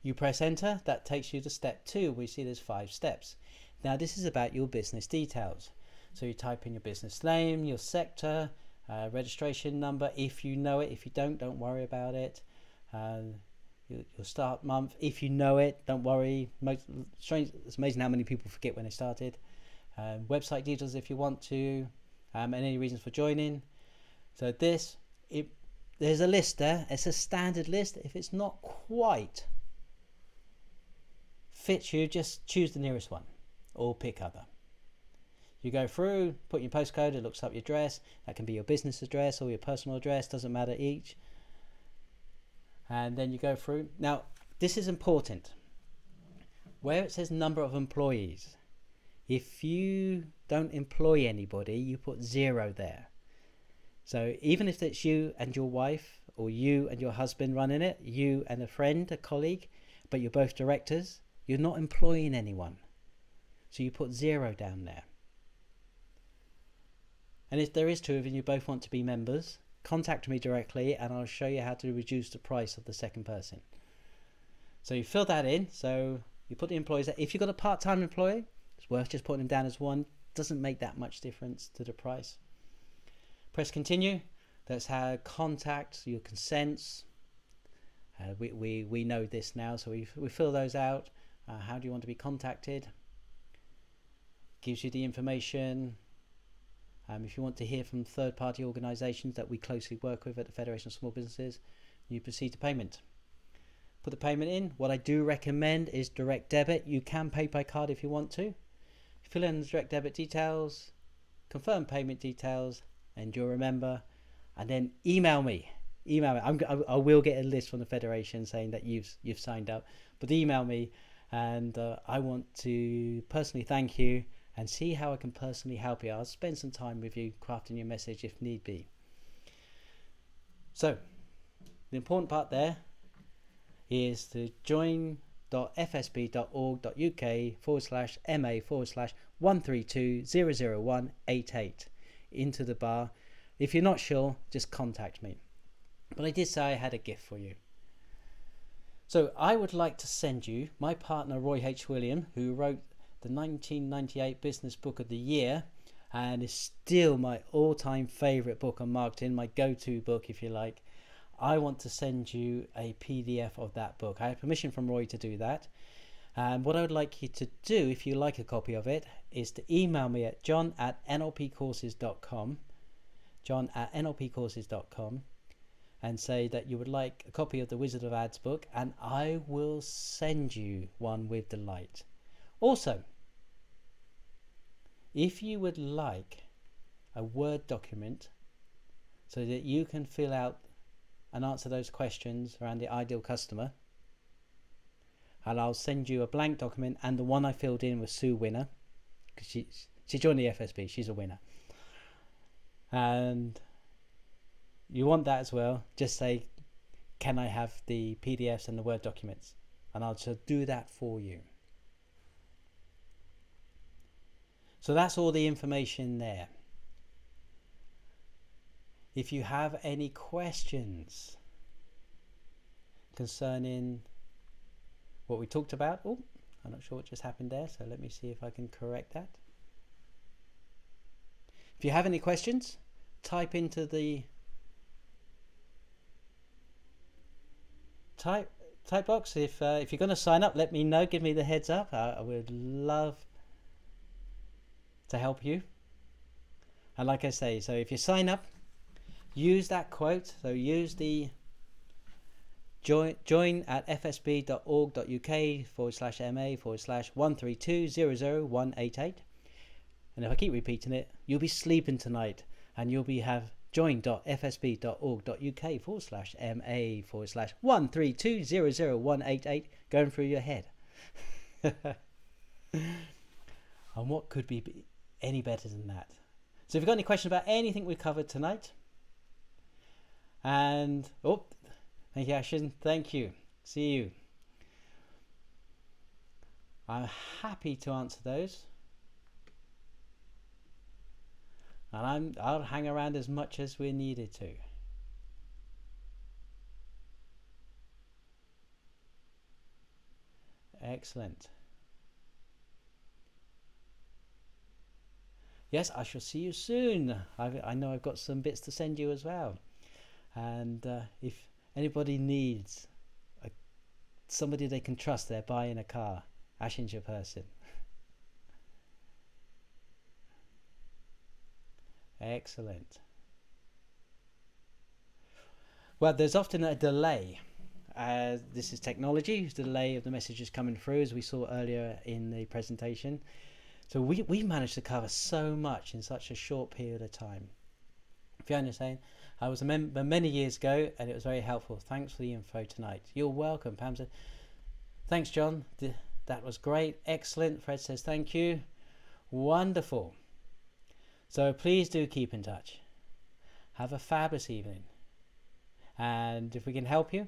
You press enter. That takes you to step 2. We see there's 5 steps. Now this is about your business details. So you type in your business name, your sector, registration number if you know it. If you don't worry about it. Your start month, if you know it, don't worry. It's amazing how many people forget when they started. Website details if you want to, and any reasons for joining. So there's a list there. It's a standard list. If it's not quite fits you, just choose the nearest one or pick other. You go through, put your postcode, it looks up your address. That can be your business address or your personal address, doesn't matter each. And then you go through. Now, this is important. Where it says number of employees, if you don't employ anybody, you put 0 there. So even if it's you and your wife, or you and your husband running it, you and a friend, a colleague, but you're both directors, you're not employing anyone. So you put 0 down there. And if there is 2 of you and you both want to be members, contact me directly and I'll show you how to reduce the price of the second person. So you fill that in. So you put the employees there. If you've got a part-time employee, it's worth just putting them down as 1. Doesn't make that much difference to the price. Press continue. That's how contact, your consents. We know this now, so we fill those out. How do you want to be contacted? Gives you the information. If you want to hear from third-party organisations that we closely work with at the Federation of Small Businesses, you proceed to payment. Put the payment in. What I do recommend is direct debit. You can pay by card if you want to. Fill in the direct debit details, confirm payment details, and you'll remember. And then email me. I will get a list from the Federation saying that you've signed up. But email me, and I want to personally thank you and see how I can personally help you. I'll spend some time with you crafting your message if need be. So, the important part there is to join.fsb.org.uk/MA/132000188 into the bar. If you're not sure, just contact me. But I did say I had a gift for you. So I would like to send you my partner Roy H. William, who wrote the 1998 Business Book of the Year and is still my all-time favourite book on marketing, my go-to book if you like. I want to send you a PDF of that book. I have permission from Roy to do that. And what I would like you to do, if you like a copy of it, is to email me at john@nlpcourses.com, john@nlpcourses.com, and say that you would like a copy of the Wizard of Ads book, and I will send you one with delight. Also, if you would like a Word document so that you can fill out and answer those questions around the ideal customer, and I'll send you a blank document, and the one I filled in was Sue Winner, because she joined the FSB, she's a winner. And you want that as well, just say, can I have the PDFs and the Word documents? And I'll just do that for you. So that's all the information there. If you have any questions concerning what we talked about, I'm not sure what just happened there, so let me see if I can correct that. If you have any questions, type into the type box. If you're going to sign up, let me know. Give me the heads up. I would love to help you. And like I say, so if you sign up, use that quote. So use the join at fsb.org.uk/MA/132000188. And if I keep repeating it, you'll be sleeping tonight, and you'll be have join.fsb.org.uk/MA/132000188 going through your head. And what could be any better than that? So if you've got any questions about anything we've covered tonight, and thank you, Ashen. Thank you. See you. I'm happy to answer those. And I'll hang around as much as we're needed to. Excellent. Yes, I shall see you soon. I know I've got some bits to send you as well. And if anybody needs somebody they can trust, they're buying a car, Ashen's your person. Excellent. Well, there's often a delay. This is technology, delay of the messages coming through, as we saw earlier in the presentation. So we managed to cover so much in such a short period of time. If you understand, I was a member many years ago, and it was very helpful. Thanks for the info tonight. You're welcome, Pam said. Thanks, John. That was great. Excellent. Fred says thank you. Wonderful. So please do keep in touch. Have a fabulous evening. And if we can help you,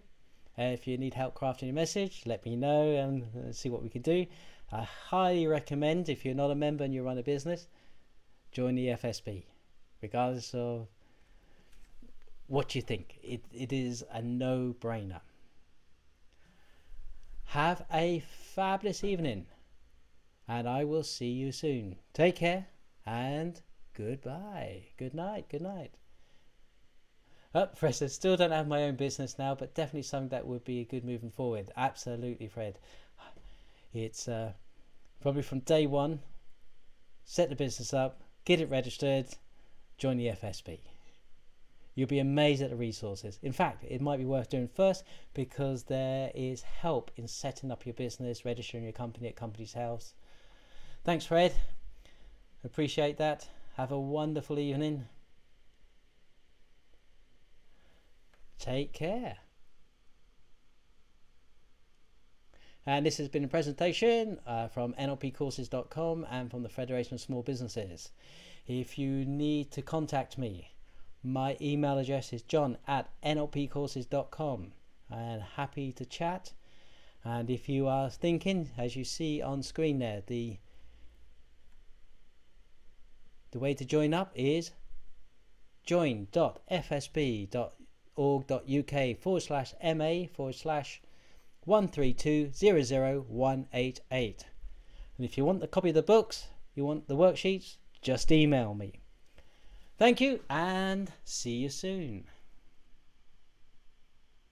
if you need help crafting your message, let me know and see what we can do. I highly recommend, if you're not a member and you run a business, join the FSB, regardless of what you think. It is a no-brainer. Have a fabulous evening, and I will see you soon. Take care, and goodbye. Good night. Good night. Fred says, still don't have my own business now, but definitely something that would be a good moving forward. Absolutely, Fred. It's probably from day one, set the business up, get it registered, join the FSB. You'll be amazed at the resources. In fact, it might be worth doing first, because there is help in setting up your business, registering your company at Company's House. Thanks, Fred. Appreciate that. Have a wonderful evening. Take care. And this has been a presentation from nlpcourses.com and from the Federation of Small Businesses. If you need to contact me, my email address is john@nlpcourses.com. And happy to chat. And if you are thinking, as you see on screen there, the way to join up is join.fsb.org.uk/MA/132000188. And if you want a copy of the books, you want the worksheets, just email me. Thank you, and see you soon.